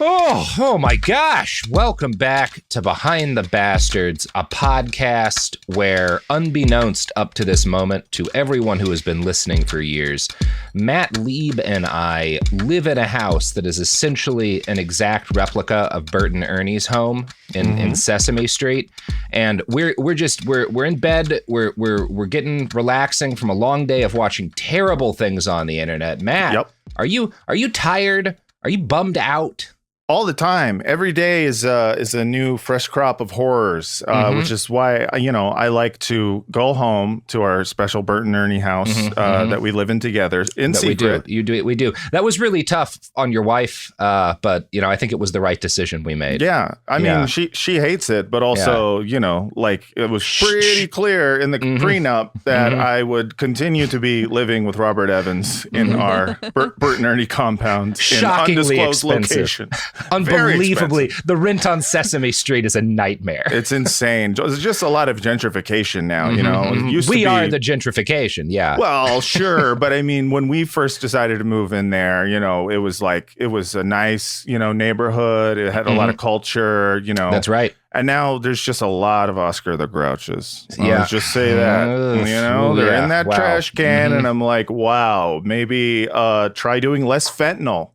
Oh my gosh. Welcome back to Behind the Bastards, a podcast where, unbeknownst up to this moment to everyone who has been listening for years, Matt Lieb and I live in a house that is essentially an exact replica of Bert and Ernie's home in Sesame Street. And we're in bed. We're getting relaxing from a long day of watching terrible things on the internet. Matt, are you tired? Are you bummed out? All the time. Every day is a new fresh crop of horrors, which is why, I like to go home to our special Bert and Ernie house that we live in together in secret. We do. That was really tough on your wife, but, I think it was the right decision we made. Yeah. I mean, she hates it, but also, it was pretty clear in the prenup that I would continue to be living with Robert Evans in our Bert and Ernie compound in an undisclosed location. Unbelievably, the rent on Sesame Street is a nightmare. It's insane. There's just a lot of gentrification now, We are the gentrification, yeah. Well, sure, but I mean, when we first decided to move in there, it was a nice, neighborhood. It had a lot of culture, That's right. And now there's just a lot of Oscar the Grouches. Let's just say that. They're in that trash can, and I'm like, wow, maybe try doing less fentanyl,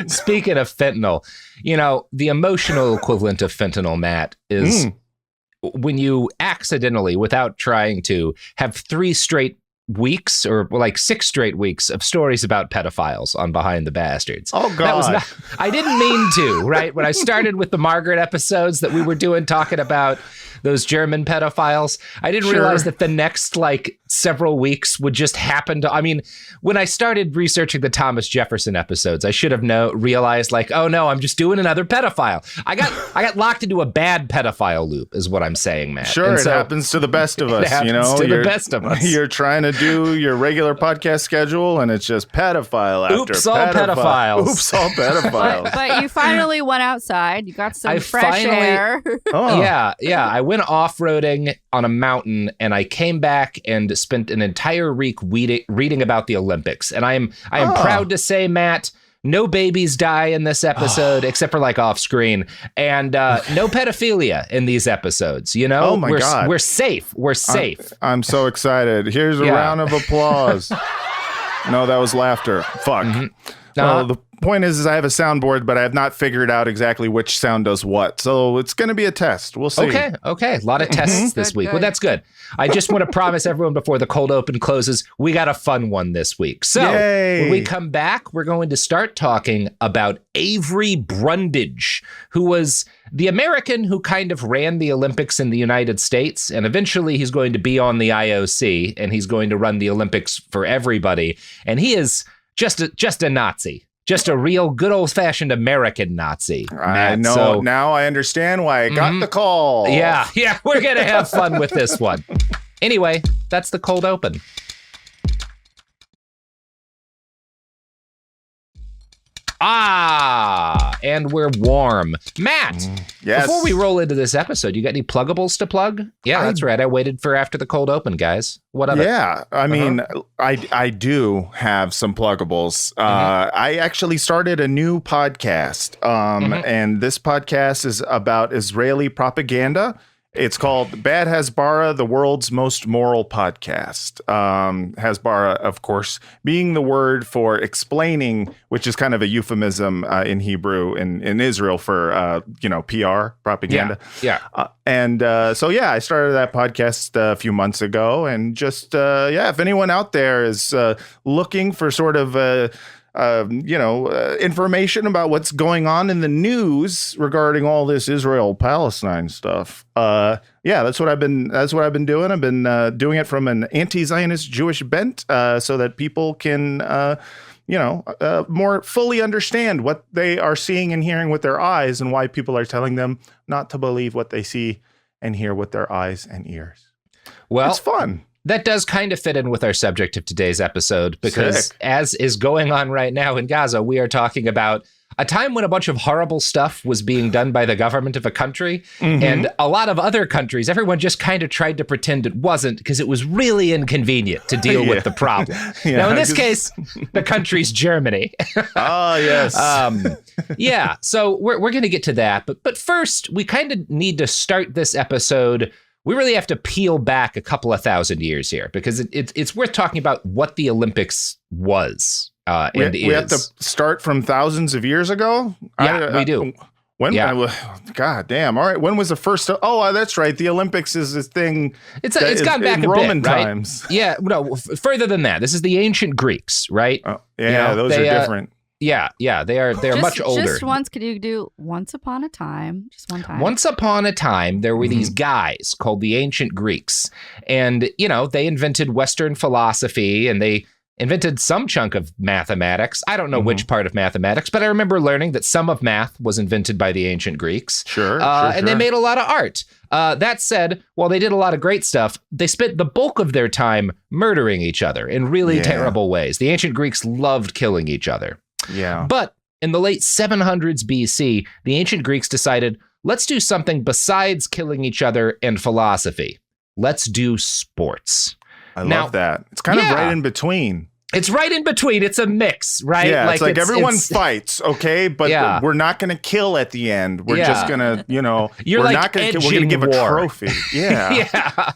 Speaking of fentanyl, the emotional equivalent of fentanyl, Matt, is when you accidentally, without trying to, have 3 straight weeks or 6 straight weeks of stories about pedophiles on Behind the Bastards. Oh, God. I didn't mean to, right? When I started with the Margaret episodes that we were talking about those German pedophiles, I didn't realize that the next several weeks would just happen to, when I started researching the Thomas Jefferson episodes, I should have realized oh no, I'm just doing another pedophile. I got locked into a bad pedophile loop is what I'm saying, Matt. Sure, it happens to the best of us, It happens to the best of us. You're trying to do your regular podcast schedule and it's just pedophile after Oops, all pedophiles. Oops, all pedophiles. But you finally went outside. You got some fresh air. Oh. Yeah. I went off-roading on a mountain and I came back and spent an entire week reading about the Olympics. And I am proud to say, Matt, no babies die in this episode except for off screen, and no pedophilia in these episodes. Oh my God, we're safe. We're safe. I'm so excited. Here's a round of applause. No, that was laughter. Fuck. Well, the point is I have a soundboard, but I have not figured out exactly which sound does what. So it's going to be a test. We'll see. Okay. A lot of tests this week. Well, that's good. I just want to promise everyone before the cold open closes, we got a fun one this week. So when we come back, we're going to start talking about Avery Brundage, who was the American who kind of ran the Olympics in the United States. And eventually he's going to be on the IOC and he's going to run the Olympics for everybody. And he is just a Nazi. Just a real good old-fashioned American Nazi. I know. So, now I understand why I got the call. Yeah, we're going to have fun with this one. Anyway, that's the cold open. And we're warm. Matt, yes. Before we roll into this episode, you got any pluggables to plug? Yeah, that's right. I waited for after the cold open, guys. What of it? Yeah, I mean, I do have some pluggables. I actually started a new podcast, and this podcast is about Israeli propaganda. It's called Bad Hasbara, the world's most moral podcast. Hasbara, of course, being the word for explaining, which is kind of a euphemism in Hebrew in Israel for, PR, propaganda. Yeah. So I started that podcast a few months ago. And just, if anyone out there is looking for sort of information about what's going on in the news regarding all this Israel-Palestine stuff. That's what I've been doing. I've been doing it from an anti-Zionist Jewish bent, so that people can, more fully understand what they are seeing and hearing with their eyes, and why people are telling them not to believe what they see and hear with their eyes and ears. Well, it's fun. That does kind of fit in with our subject of today's episode, because as is going on right now in Gaza, we are talking about a time when a bunch of horrible stuff was being done by the government of a country, and a lot of other countries, everyone just kind of tried to pretend it wasn't because it was really inconvenient to deal with the problem. Now, in this case, the country's Germany. Oh, yes. Yeah, so we're going to get to that. But first, we kind of need to start this episode. We really have to peel back a couple of thousand years here because it's worth talking about what the Olympics was and is. We have to start from thousands of years ago? Yeah, we do. When? God damn. All right. When was the first? Oh, that's right. The Olympics is this thing. It's gone back in a Roman bit, right? times. Yeah. No, further than that. This is the ancient Greeks, right? Those are different. Yeah. They are much older. Just once, could you do once upon a time? Just one time. Once upon a time, there were these guys called the ancient Greeks. And, they invented Western philosophy and they invented some chunk of mathematics. I don't know which part of mathematics, but I remember learning that some of math was invented by the ancient Greeks. Sure. And they made a lot of art. That said, while they did a lot of great stuff, they spent the bulk of their time murdering each other in really terrible ways. The ancient Greeks loved killing each other. Yeah. But in the late 700s BC, the ancient Greeks decided, let's do something besides killing each other and philosophy. Let's do sports. I love that. It's kind of right in between. It's right in between. It's a mix, right? Yeah, it's like everyone fights, okay? But we're not going to kill at the end. We're just going to, You're we're like not going to we're going to give a trophy. Yeah.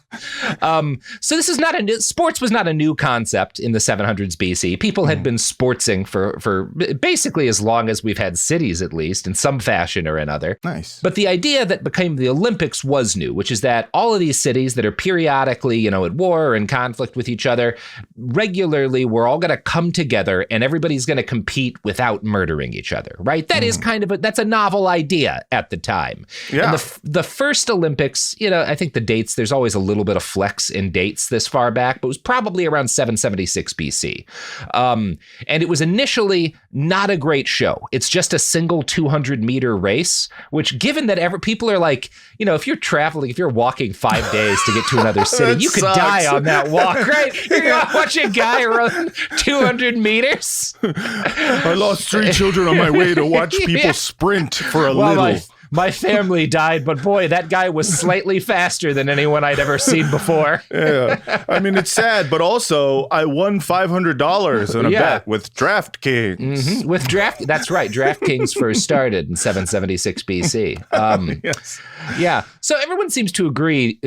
So this is not sports was not a new concept in the 700s BC. People had been sportsing for basically as long as we've had cities, at least, in some fashion or another. Nice. But the idea that became the Olympics was new, which is that all of these cities that are periodically, at war or in conflict with each other, regularly we're all going to come together and everybody's going to compete without murdering each other, right? That is that's a novel idea at the time. Yeah. And the first Olympics, I think the dates, there's always a little bit of flex in dates this far back, but it was probably around 776 BC. And it was initially not a great show. It's just a single 200-meter race, which given that people are like, if you're traveling, if you're walking 5 days to get to another city, you could die on that walk, right? You're going to watch a guy run 200 meters. I lost 3 children on my way to watch people sprint for a little. My family died, but boy, that guy was slightly faster than anyone I'd ever seen before. Yeah. I mean, it's sad, but also I won $500 on a bet with DraftKings. Mm-hmm. That's right. DraftKings first started in 776 BC. Yes. Yeah. So everyone seems to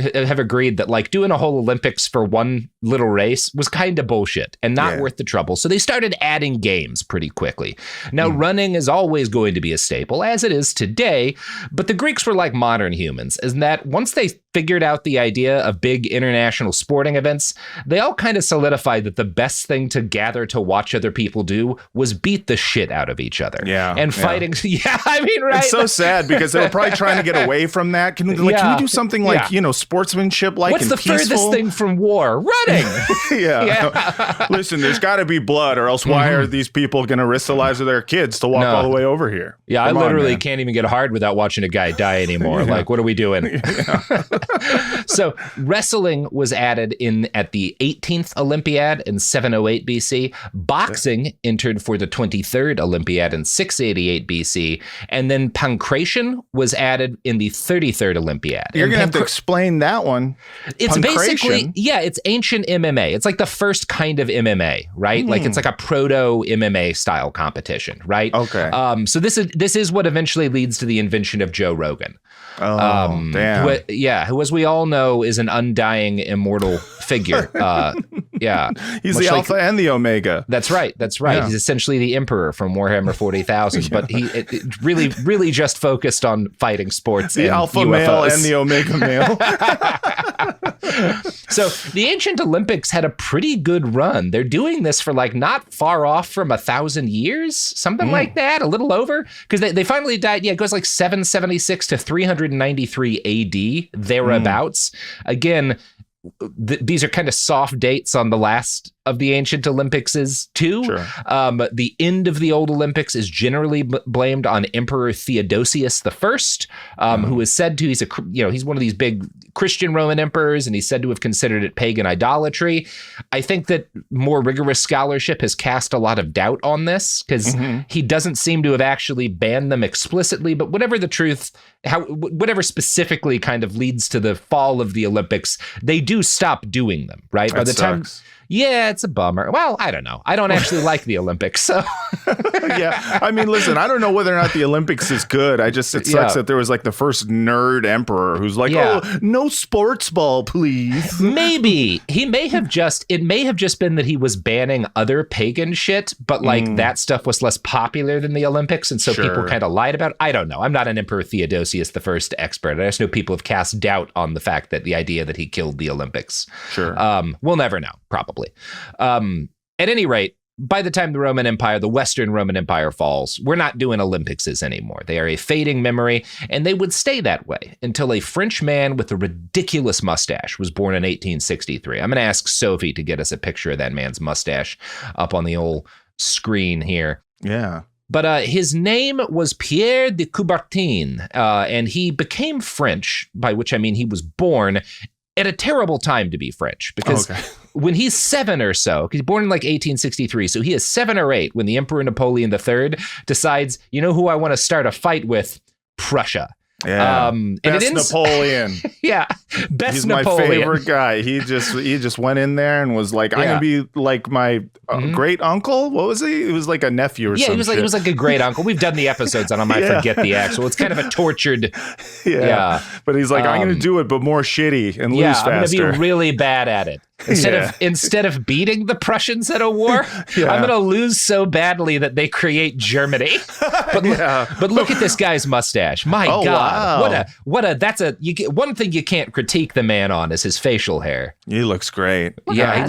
have agreed that like doing a whole Olympics for one little race was kind of bullshit and not worth the trouble. So they started adding games pretty quickly. Now, running is always going to be a staple, as it is today. But the Greeks were like modern humans, in that once they figured out the idea of big international sporting events, they all kind of solidified that the best thing to gather to watch other people do was beat the shit out of each other. Yeah. And fighting. Yeah, I mean, right. It's so sad because they were probably trying to get away from that. Can we do something like, sportsmanship like What's the furthest thing from war? Running. Listen, there's got to be blood or else why are these people going to risk the lives of their kids to walk all the way over here? Yeah, Come I literally can't even get hard without watching a guy die anymore. Like, what are we doing? So wrestling was added in at the 18th Olympiad in 708 BC. Boxing entered for the 23rd Olympiad in 688 BC. And then pancration was added in the 33rd Olympiad. You're going to have to explain that one. It's basically, it's ancient MMA. It's like the first kind of MMA, right? Like it's like a proto MMA style competition, right? Okay. So this is what eventually leads to the invention of Joe Rogan. Oh, damn. Who, as we all know, is an undying, immortal figure. He's the Alpha and the Omega. That's right. Yeah. He's essentially the Emperor from Warhammer 40,000, but he really just focused on fighting sports. The and Alpha UFOs. male and the Omega male. So the ancient Olympics had a pretty good run. They're doing this for like not far off from 1,000 years, something like that, a little over, because they finally died. Yeah, it goes like 776 to 393 AD, thereabouts. Again, these are kind of soft dates on the last of the ancient Olympics is too. Sure. The end of the old Olympics is generally blamed on Emperor Theodosius I, who is said to, he's one of these big Christian Roman emperors, and he's said to have considered it pagan idolatry. I think that more rigorous scholarship has cast a lot of doubt on this because he doesn't seem to have actually banned them explicitly, but whatever the truth, whatever specifically kind of leads to the fall of the Olympics, they do stop doing them, right? By the time, yeah, it's a bummer. Well, I don't know. I don't actually like the Olympics, so. Yeah, I mean, listen, I don't know whether or not the Olympics is good. It sucks that there was like the first nerd emperor who's like, oh, no sports ball, please. Maybe it may have just been that he was banning other pagan shit, but like that stuff was less popular than the Olympics, and so people kind of lied about it. I don't know. I'm not an Emperor Theodosius I expert. I just know people have cast doubt on the fact that the idea that he killed the Olympics. Sure. We'll never know, probably. At any rate, by the time the Western Roman Empire falls, we're not doing Olympicses anymore. They are a fading memory, and they would stay that way until a French man with a ridiculous mustache was born in 1863. I'm going to ask Sophie to get us a picture of that man's mustache up on the old screen here. Yeah. But his name was Pierre de Coubertin, and he became French, by which I mean he was born at a terrible time to be French, because when he's 7 or so, he's born in like 1863, so he is 7 or 8 when the Emperor Napoleon III decides, you know who I want to start a fight with? Prussia. Yeah, best Napoleon. Yeah, best He's Napoleon. my favorite guy. He just went in there and was like, I'm gonna be like my great uncle. What was he? It was like a nephew or something. Yeah, he was like a great uncle. We've done the episodes on him. I forget the actual. It's kind of a tortured. Yeah. But he's like, I'm gonna do it, but more shitty and lose faster. I'm gonna be really bad at it. Instead of beating the Prussians at a war, I'm going to lose so badly that they create Germany. But look at this guy's mustache. My God, wow. One thing you can't critique the man on is his facial hair. He looks great. Yeah,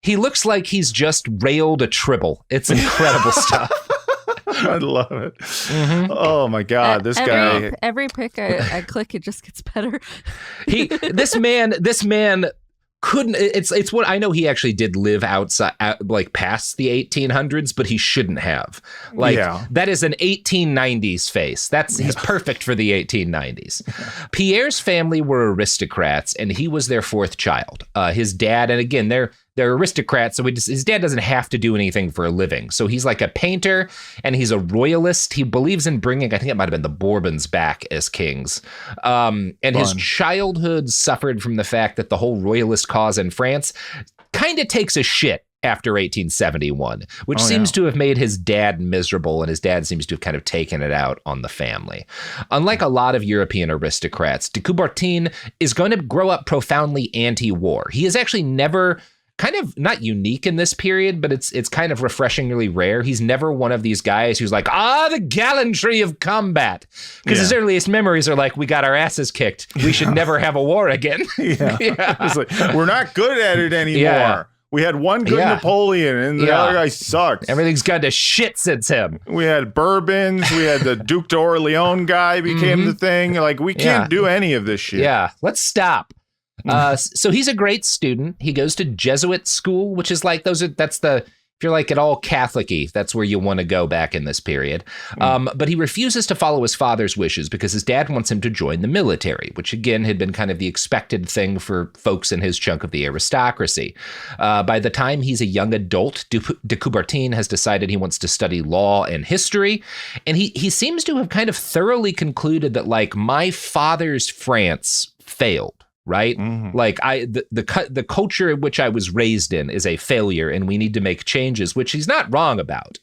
he looks like he's just railed a tribble. It's incredible stuff. I love it. Oh my God, this guy. Every pic I click, it just gets better. This man couldn't. It's what I know. He actually did live outside, like past the 1800s, but he shouldn't have. That is an 1890s face. He's perfect for the 1890s. Pierre's family were aristocrats, and he was their 4th child. His dad, and again, they're aristocrats, so his dad doesn't have to do anything for a living. So he's like a painter, and he's a royalist. He believes in bringing, I think it might have been the Bourbons back as kings. His childhood suffered from the fact that the whole royalist cause in France kind of takes a shit after 1871, which seems to have made his dad miserable, and his dad seems to have kind of taken it out on the family. Unlike a lot of European aristocrats, de Coubertin is going to grow up profoundly anti-war. He is actually never... kind of not unique in this period, but it's kind of refreshingly rare. He's never one of these guys who's like, the gallantry of combat. Because his earliest memories are like, we got our asses kicked. We should never have a war again. It's like, we're not good at it anymore. Yeah. We had one good Napoleon, and the other guy sucked. Everything's gone to shit since him. We had Bourbons. We had the Duke d'Orléans guy became the thing. Like, we can't do any of this shit. Yeah, let's stop. So he's a great student. He goes to Jesuit school, which is like if you're like at all Catholic-y, that's where you want to go back in this period. But he refuses to follow his father's wishes because his dad wants him to join the military, which again had been kind of the expected thing for folks in his chunk of the aristocracy. By the time he's a young adult, de Coubertin has decided he wants to study law and history. And he seems to have kind of thoroughly concluded that like my father's France failed. Right? Like the culture in which I was raised in is a failure, and we need to make changes, which he's not wrong about.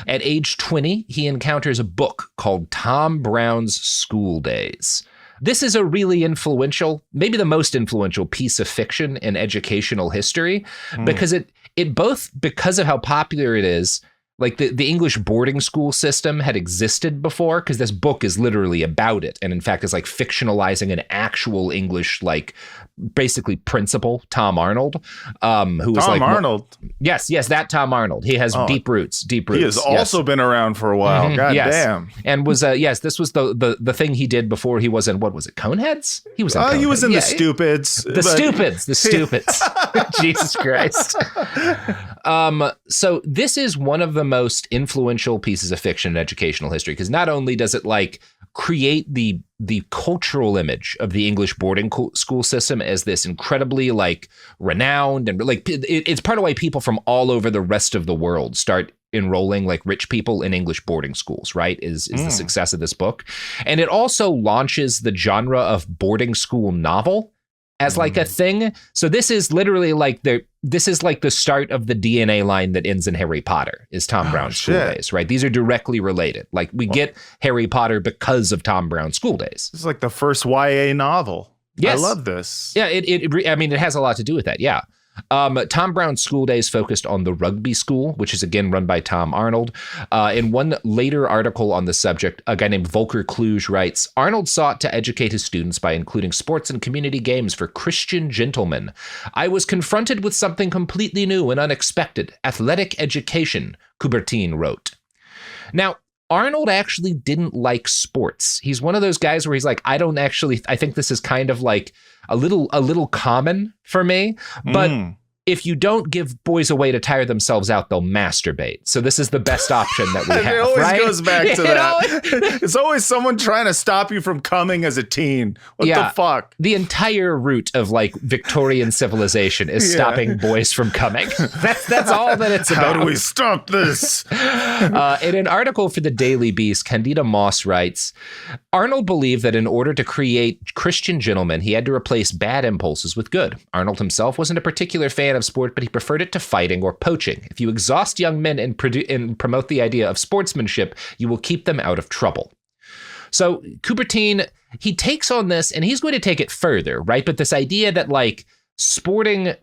At age 20, he encounters a book called Tom Brown's School Days. This is a really influential, maybe the most influential piece of fiction in educational history, because it both, because of how popular it is, Like the English boarding school system had existed before, because this book is literally about it. And in fact, is like fictionalizing an actual English, like basically principal, Tom Arnold, who was Tom like Arnold. Yes, that Tom Arnold. He has deep roots. He has also been around for a while. God damn. And was this was the thing he did before he was in, what was it, Coneheads? He was in Coneheads. He was in The Stupids. The Stupids. Jesus Christ. So this is one of the most influential pieces of fiction in educational history, because not only does it like create the cultural image of the English boarding school system as this incredibly like renowned, and like it's part of why people from all over the rest of the world start enrolling like rich people in English boarding schools, right? Is the success of this book. And it also launches the genre of boarding school novel as like a thing. So this is literally like the start of the DNA line that ends in Harry Potter, is Tom Brown's School Days, right? These are directly related. Like we get Harry Potter because of Tom Brown's School Days. This is like the first YA novel. Yes. I love this. Yeah, it has a lot to do with that. Yeah. Tom Brown's School Days focused on the rugby school, which is again run by Tom Arnold. In one later article on the subject, a guy named Volker Kluge writes, Arnold sought to educate his students by including sports and community games for Christian gentlemen. I was confronted with something completely new and unexpected, athletic education, Coubertin wrote. Now, Arnold actually didn't like sports. He's one of those guys where he's like, I think this is kind of like a little common for me, but if you don't give boys a way to tire themselves out, they'll masturbate. So this is the best option that we have. It always right? goes back to that. It's always someone trying to stop you from coming as a teen. What the fuck? The entire root of like Victorian civilization is stopping boys from coming. That's all that it's about. How do we stop this? In an article for the Daily Beast, Candida Moss writes, Arnold believed that in order to create Christian gentlemen, he had to replace bad impulses with good. Arnold himself wasn't a particular fan of sport, but he preferred it to fighting or poaching. If you exhaust young men and promote the idea of sportsmanship, you will keep them out of trouble. So Coubertin, he takes on this and he's going to take it further, right? But this idea that like sporting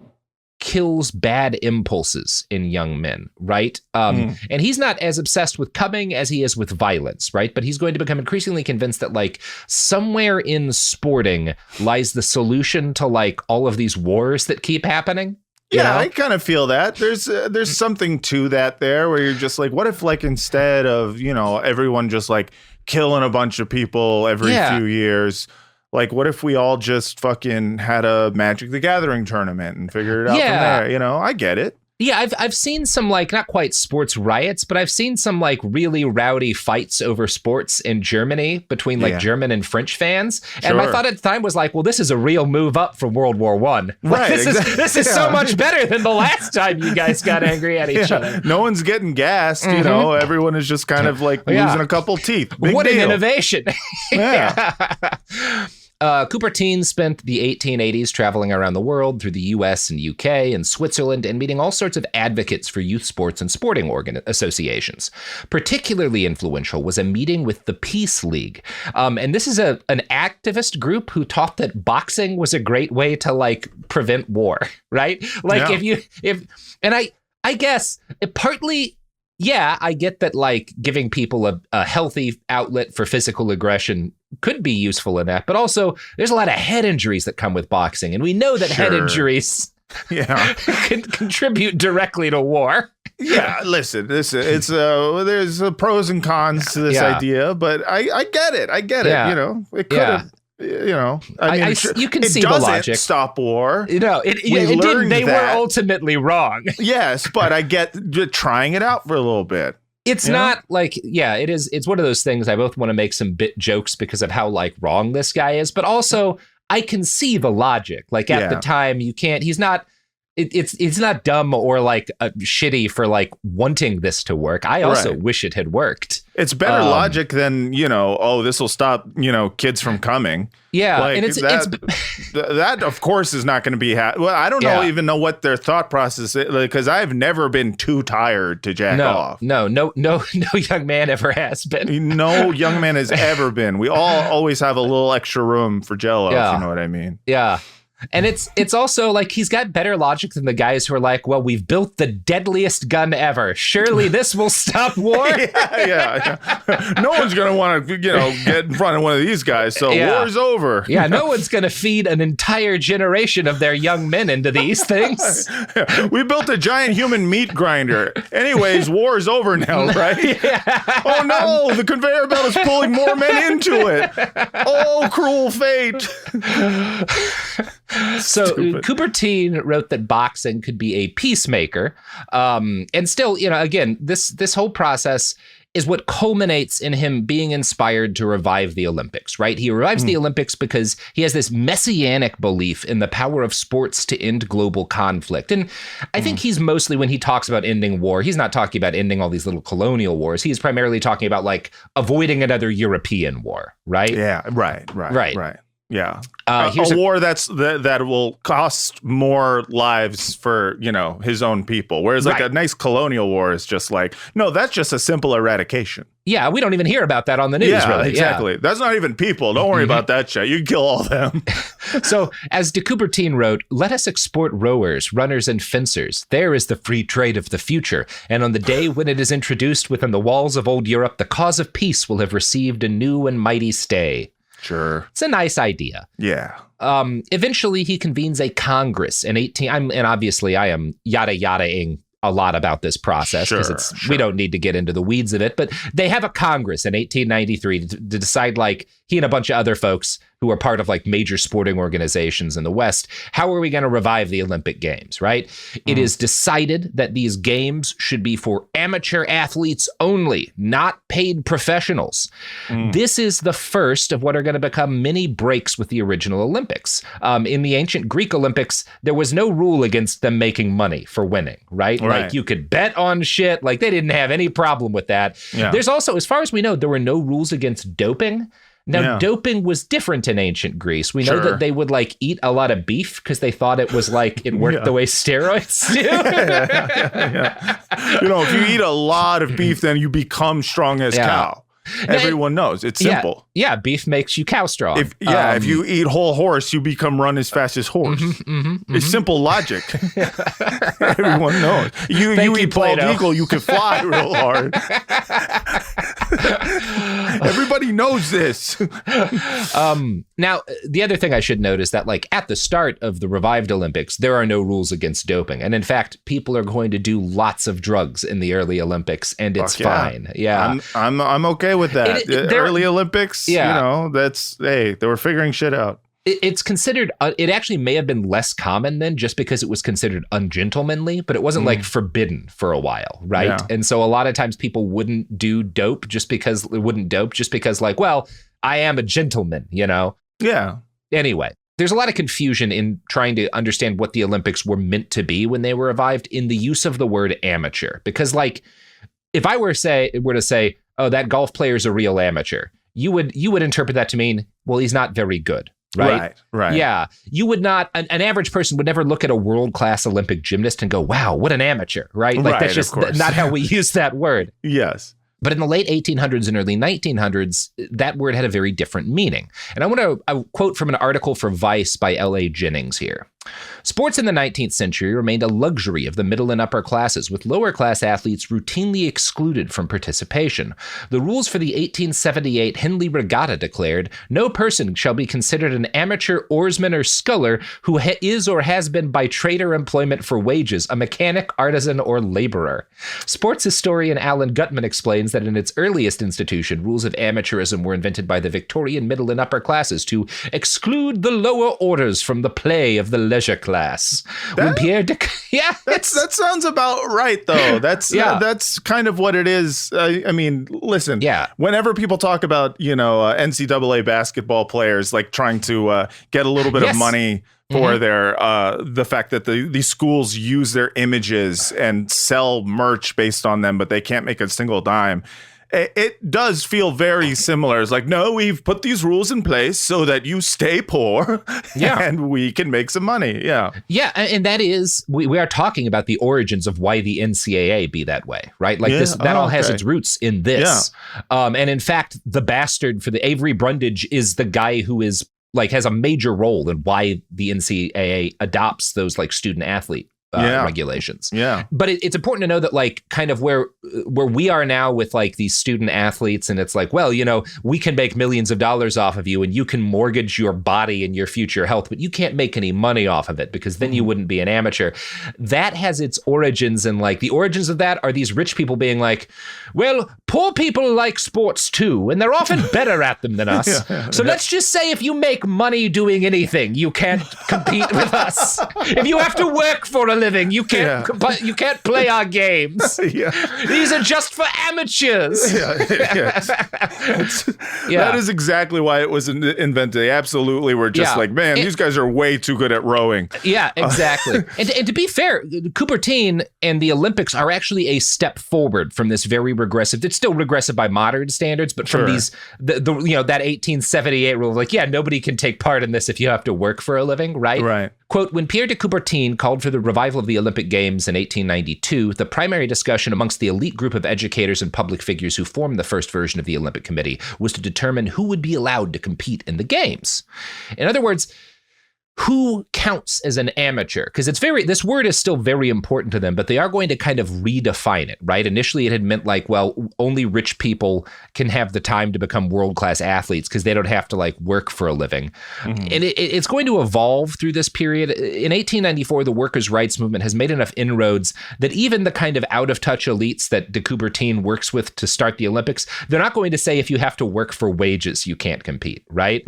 kills bad impulses in young men, right? And he's not as obsessed with coming as he is with violence, right? But he's going to become increasingly convinced that like somewhere in sporting lies the solution to like all of these wars that keep happening. Yeah, I kind of feel that. There's something to that there where you're just like, what if like instead of, everyone just like killing a bunch of people every few years, like what if we all just fucking had a Magic the Gathering tournament and figured it out from there? I get it. Yeah, I've seen some like not quite sports riots, but I've seen some like really rowdy fights over sports in Germany between like German and French fans. And my thought at the time was like, well, this is a real move up from World War I. Like, right. This is so much better than the last time you guys got angry at each other. No one's getting gassed, everyone is just kind of like losing a couple teeth. What deal. An innovation. Yeah. Coubertin spent the 1880s traveling around the world through the US and UK and Switzerland and meeting all sorts of advocates for youth sports and sporting associations. Particularly influential was a meeting with the Peace League. And this is an activist group who taught that boxing was a great way to like prevent war, right? Like I guess partly, I get that like giving people a healthy outlet for physical aggression could be useful in that, but also there's a lot of head injuries that come with boxing, and we know that head injuries can contribute directly to war. Yeah, listen, it's there's pros and cons to this idea, but I get it. It could have. You can see the logic. Stop war. It didn't. They were ultimately wrong. Yes, but I get trying it out for a little bit. It's not like, it is. It's one of those things. I both want to make some bit jokes because of how like wrong this guy is, but also I can see the logic. Like at the time, you can't. He's not. It's not dumb or like shitty for like wanting this to work. I also wish it had worked. It's better logic than, this will stop, kids from coming. Yeah. Like, and that of course is not going to be, well, I don't even know what their thought process is, because I've never been too tired to jack off. No young man ever has been. No young man has ever been. We all always have a little extra room for Jello, if you know what I mean. Yeah. And it's also like he's got better logic than the guys who are like, well, we've built the deadliest gun ever. Surely this will stop war. Yeah. No one's going to want to, get in front of one of these guys. So war's over. Yeah, no one's going to feed an entire generation of their young men into these things. We built a giant human meat grinder. Anyways, war's over now, right? Yeah. Oh no, the conveyor belt is pulling more men into it. Oh, cruel fate. So Coubertin wrote that boxing could be a peacemaker. And still, again, this whole process is what culminates in him being inspired to revive the Olympics, right? He revives the Olympics because he has this messianic belief in the power of sports to end global conflict. And I think he's mostly, when he talks about ending war, he's not talking about ending all these little colonial wars. He's primarily talking about like avoiding another European war, right? Yeah, right. Yeah. A war that will cost more lives for, his own people. Whereas like a nice colonial war is just like, no, that's just a simple eradication. Yeah, we don't even hear about that on the news, really. Exactly. Yeah. That's not even people. Don't worry about that shit. You can kill all of them. So, as de Coubertin wrote, let us export rowers, runners, and fencers. There is the free trade of the future. And on the day when it is introduced within the walls of old Europe, the cause of peace will have received a new and mighty stay. Sure. It's a nice idea. Yeah. Eventually, he convenes a Congress in and obviously I am yada-yada-ing a lot about this process because we don't need to get into the weeds of it, but they have a Congress in 1893 to decide, like, he and a bunch of other folks who are part of like major sporting organizations in the West, how are we going to revive the Olympic Games, right? It is decided that these games should be for amateur athletes only, not paid professionals. This is the first of what are going to become many breaks with the original Olympics. In the ancient Greek Olympics, there was no rule against them making money for winning, right? Like you could bet on shit. Like they didn't have any problem with that. Yeah. There's also, as far as we know, there were no rules against doping. Now, doping was different in ancient Greece. We know that they would like eat a lot of beef because they thought it was like it worked the way steroids do. If you eat a lot of beef, then you become strong as cow. Everyone knows. It's simple. Yeah, beef makes you cow strong. If you eat whole horse, you become run as fast as horse. It's simple logic. Everyone knows. You eat bald eagle, you can fly real hard. Everybody knows this. Now, the other thing I should note is that, like, at the start of the revived Olympics, there are no rules against doping. And in fact, people are going to do lots of drugs in the early Olympics, and it's fine. Yeah. I'm okay with that. Early Olympics, they were figuring shit out. It's considered, it actually may have been less common then just because it was considered ungentlemanly, but it wasn't like forbidden for a while, right? Yeah. And so a lot of times people wouldn't dope just because like, well, I am a gentleman, Yeah. Anyway, there's a lot of confusion in trying to understand what the Olympics were meant to be when they were revived in the use of the word amateur. Because like, if I were to say, oh, that golf player is a real amateur, you would interpret that to mean, well, he's not very good. Right. Yeah. You would not, an average person would never look at a world-class Olympic gymnast and go, wow, what an amateur, right? Like that's just not how we use that word. Yes. But in the late 1800s and early 1900s, that word had a very different meaning. And I want to quote from an article for Vice by L.A. Jennings here. Sports in the 19th century remained a luxury of the middle and upper classes, with lower class athletes routinely excluded from participation. The rules for the 1878 Henley Regatta declared, no person shall be considered an amateur oarsman or sculler who is or has been by trade or employment for wages, a mechanic, artisan, or laborer. Sports historian Alan Gutman explains that in its earliest institution, rules of amateurism were invented by the Victorian middle and upper classes to exclude the lower orders from the play of the leisure class. That sounds about right, though. That's kind of what it is. I mean, listen. Yeah. Whenever people talk about NCAA basketball players like trying to get a little bit of money for their the fact that these schools use their images and sell merch based on them, but they can't make a single dime. It does feel very similar. It's like, no, we've put these rules in place so that you stay poor and we can make some money. Yeah. Yeah. And that is, we are talking about the origins of why the NCAA be that way, right? Like that all has its roots in this. Yeah. And in fact, the bastard for the Avery Brundage is the guy who is like has a major role in why the NCAA adopts those like student athlete regulations. Yeah. But it's important to know that like kind of where we are now with like these student athletes, and it's like, well, you know, we can make millions of dollars off of you and you can mortgage your body and your future health, but you can't make any money off of it because then you wouldn't be an amateur. That has its origins, and like the origins of that are these rich people being like, well, poor people like sports too, and they're often better at them than us. So let's just say if you make money doing anything, you can't compete with us. If you have to work for a living, you can't you can't play our games. These are just for amateurs. That is exactly why it was invented. They absolutely were just like, man, these guys are way too good at rowing. Yeah, exactly. and to be fair, Coubertin and the Olympics are actually a step forward from this very regressive. It's still regressive by modern standards, but from these, the you know, that 1878 rule, like, yeah, nobody can take part in this if you have to work for a living, right? Right. Quote, when Pierre de Coubertin called for the revival of the Olympic Games in 1892, the primary discussion amongst the elite group of educators and public figures who formed the first version of the Olympic Committee was to determine who would be allowed to compete in the Games. In other words, who counts as an amateur? Because this word is still very important to them, but they are going to kind of redefine it, right? Initially, it had meant like, well, only rich people can have the time to become world-class athletes because they don't have to like work for a living. And it's going to evolve through this period. In 1894, the workers' rights movement has made enough inroads that even the kind of out-of-touch elites that de Coubertin works with to start the Olympics, they're not going to say if you have to work for wages, you can't compete, right?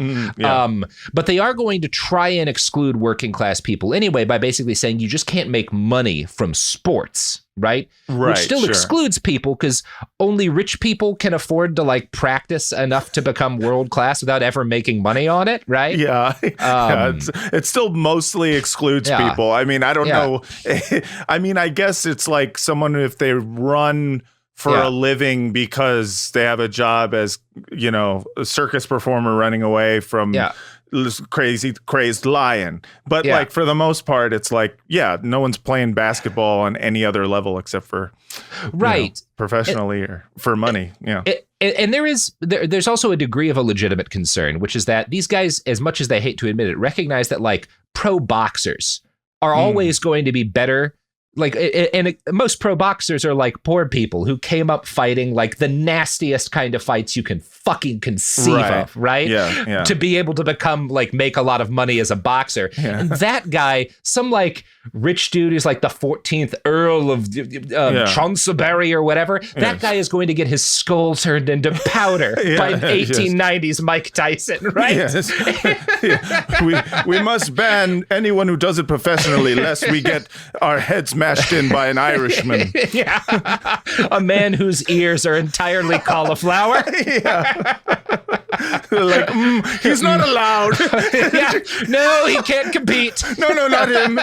But they are going to try and exclude working class people anyway by basically saying you just can't make money from sports, right? Which still excludes people because only rich people can afford to like practice enough to become world class without ever making money on it, right? It still mostly excludes people. I mean, I don't know. I mean, I guess it's like someone if they run for a living because they have a job as, you know, a circus performer running away from crazed lion. But like for the most part, it's like, no one's playing basketball on any other level except for professionally or for money. And there's also a degree of a legitimate concern, which is that these guys, as much as they hate to admit it, recognize that like pro boxers are always going to be better. Like, and most pro boxers are like poor people who came up fighting like the nastiest kind of fights you can fucking conceive of, right? To be able to become like make a lot of money as a boxer. And that guy, some like rich dude who's like the 14th Earl of Chaunceybury or whatever, that guy is going to get his skull turned into powder by 1890s Mike Tyson, right? We must ban anyone who does it professionally lest we get our heads smashed in by an Irishman. A man whose ears are entirely cauliflower. Like, he's not allowed. No, he can't compete. No, not him.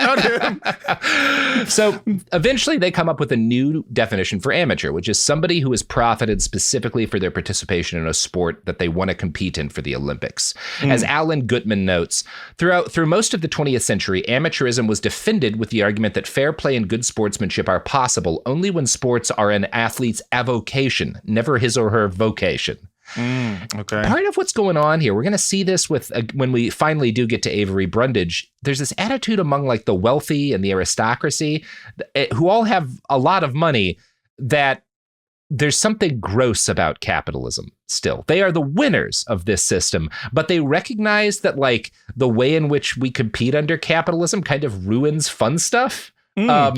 So eventually they come up with a new definition for amateur, which is somebody who has profited specifically for their participation in a sport that they want to compete in for the Olympics. As Alan Gutman notes, through most of the 20th century, amateurism was defended with the argument that fair play and good sportsmanship are possible only when sports are an athlete's avocation, never his or her vocation. Part of what's going on here, we're going to see this with when we finally do get to Avery Brundage. There's this attitude among like the wealthy and the aristocracy who all have a lot of money that there's something gross about capitalism still. They are the winners of this system, but they recognize that like the way in which we compete under capitalism kind of ruins fun stuff. But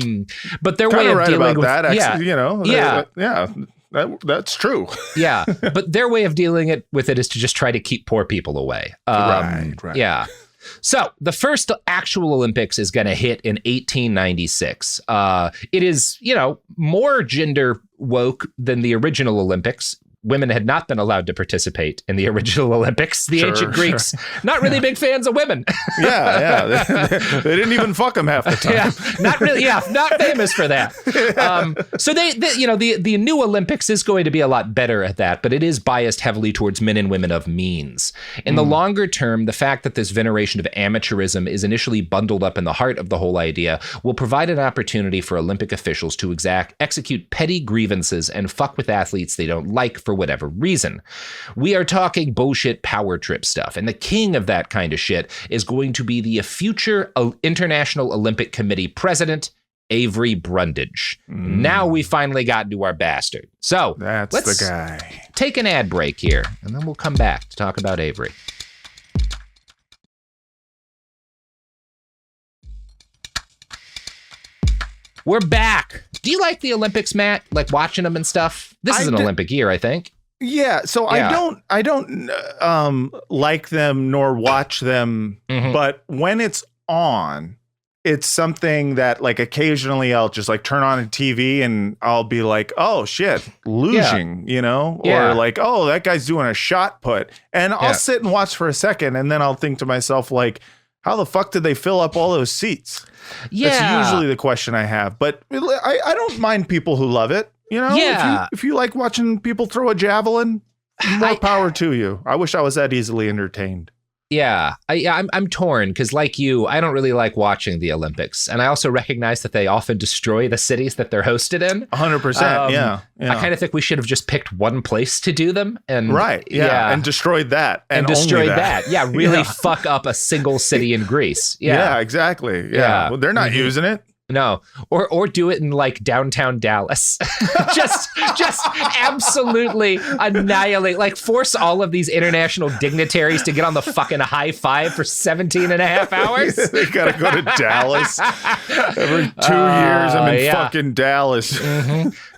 their way of dealing with that, actually, that's true. But their way of dealing with it is to just try to keep poor people away. Right. Yeah. So the first actual Olympics is going to hit in 1896. It is, more gender woke than the original Olympics. Women had not been allowed to participate in the original Olympics. The ancient Greeks, not really big fans of women. They didn't even fuck them half the time. Not really. Not famous for that. So the new Olympics is going to be a lot better at that, but it is biased heavily towards men and women of means. In the longer term, the fact that this veneration of amateurism is initially bundled up in the heart of the whole idea will provide an opportunity for Olympic officials to execute petty grievances and fuck with athletes they don't like for for whatever reason. We are talking bullshit power trip stuff, and the king of that kind of shit is going to be the future International Olympic Committee president, Avery Brundage. Now we finally got to our bastard. So that's let's the guy. Take an ad break here, and then we'll come back to talk about Avery. We're back. Do you like the Olympics, Matt? Like watching them and stuff? This is an Olympic year, I think. Yeah, so yeah. I don't like them nor watch them, but when it's on, it's something that like occasionally I'll just like turn on a TV and I'll be like, oh shit, losing, you know, or like, oh, that guy's doing a shot put, and I'll sit and watch for a second, and then I'll think to myself like, how the fuck did they fill up all those seats? Yeah, that's usually the question I have, but I don't mind people who love it. You know, if you like watching people throw a javelin, more power to you. I wish I was that easily entertained. Yeah, I'm torn because, like you, I don't really like watching the Olympics, and I also recognize that they often destroy the cities that they're hosted in. 100%. Yeah. I kind of think we should have just picked one place to do them, and and destroyed that, and destroyed that. Yeah, really fuck up a single city in Greece. Yeah, exactly. Yeah, well, they're not using it. No, or do it in like downtown Dallas. just absolutely annihilate, like force all of these international dignitaries to get on the fucking high five for 17 and a half hours. They gotta go to Dallas every 2 years. I'm in fucking Dallas.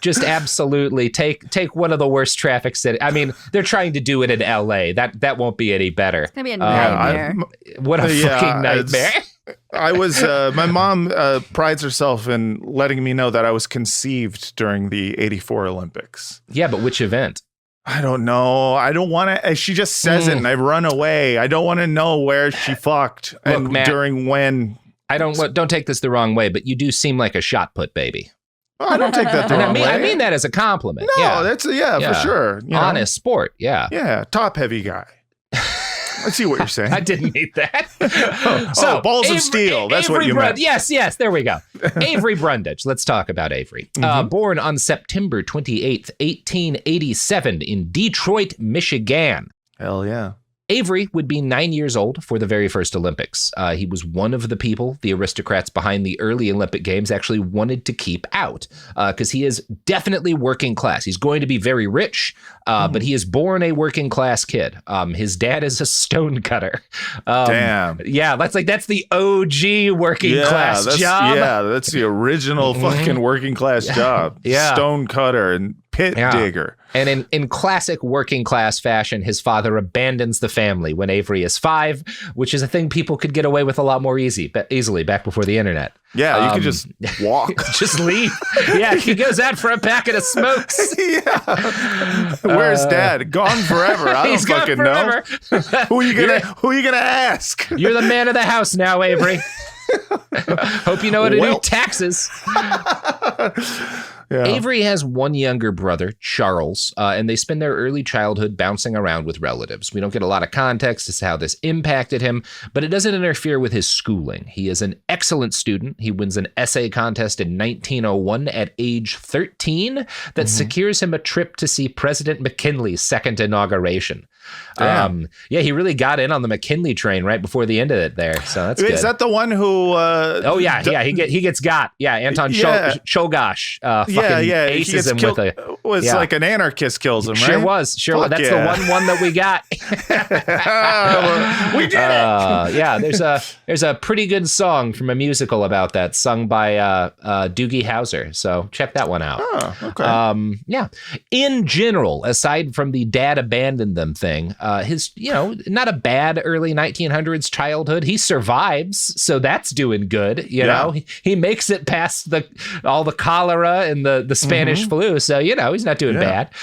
Just absolutely take one of the worst traffic cities. I mean, they're trying to do it in LA. That won't be any better. It's gonna be a nightmare. What a fucking nightmare. I was, my mom prides herself in letting me know that I was conceived during the '84 Olympics. Yeah, but which event? I don't know. I don't want to, she just says it and I run away. I don't want to know where she fucked. Look, and Matt, during when. Don't take this the wrong way, but you do seem like a shot put baby. Oh, I don't take that the wrong way. I mean that as a compliment. No, that's, for sure. You know? Honest sport, Yeah, top heavy guy. I see what you're saying. I didn't mean that. So balls of steel. That's Avery what you meant. Yes. There we go. Avery Brundage. Let's talk about Avery. Born on September 28th, 1887 in Detroit, Michigan. Hell yeah. Avery would be 9 years old for the very first Olympics. He was one of the people the aristocrats behind the early Olympic Games actually wanted to keep out because he is definitely working class. He's going to be very rich, but he is born a working class kid. His dad is a stone cutter. Damn. Yeah, that's the OG working class job. Yeah, that's the original fucking working class job. Yeah. Stone cutter and pit digger. And in classic working class fashion, his father abandons the family when Avery is 5, which is a thing people could get away with a lot more easily back before the internet. Yeah, you could just walk. Just leave. Yeah, he goes out for a packet of smokes. Where's Dad? Gone forever. I don't fucking know. Who are you gonna ask? You're the man of the house now, Avery. Hope you know how to do taxes. Yeah. Avery has one younger brother, Charles, and they spend their early childhood bouncing around with relatives. We don't get a lot of context as to how this impacted him, but it doesn't interfere with his schooling. He is an excellent student. He wins an essay contest in 1901 at age 13 that secures him a trip to see President McKinley's second inauguration. He really got in on the McKinley train right before the end of it there. So that's good. Is that the one who? He gets got. Yeah, Anton Czolgosz. Aces him with a. Was like an anarchist kills him. Right? Sure was. That's the one that we got. We did it. There's a pretty good song from a musical about that, sung by Doogie Howser. So check that one out. Oh, okay. In general, aside from the dad abandoned them thing. His, not a bad early 1900s childhood. He survives, so that's doing good. You know, he makes it past all the cholera and the Spanish flu. So, he's not doing bad.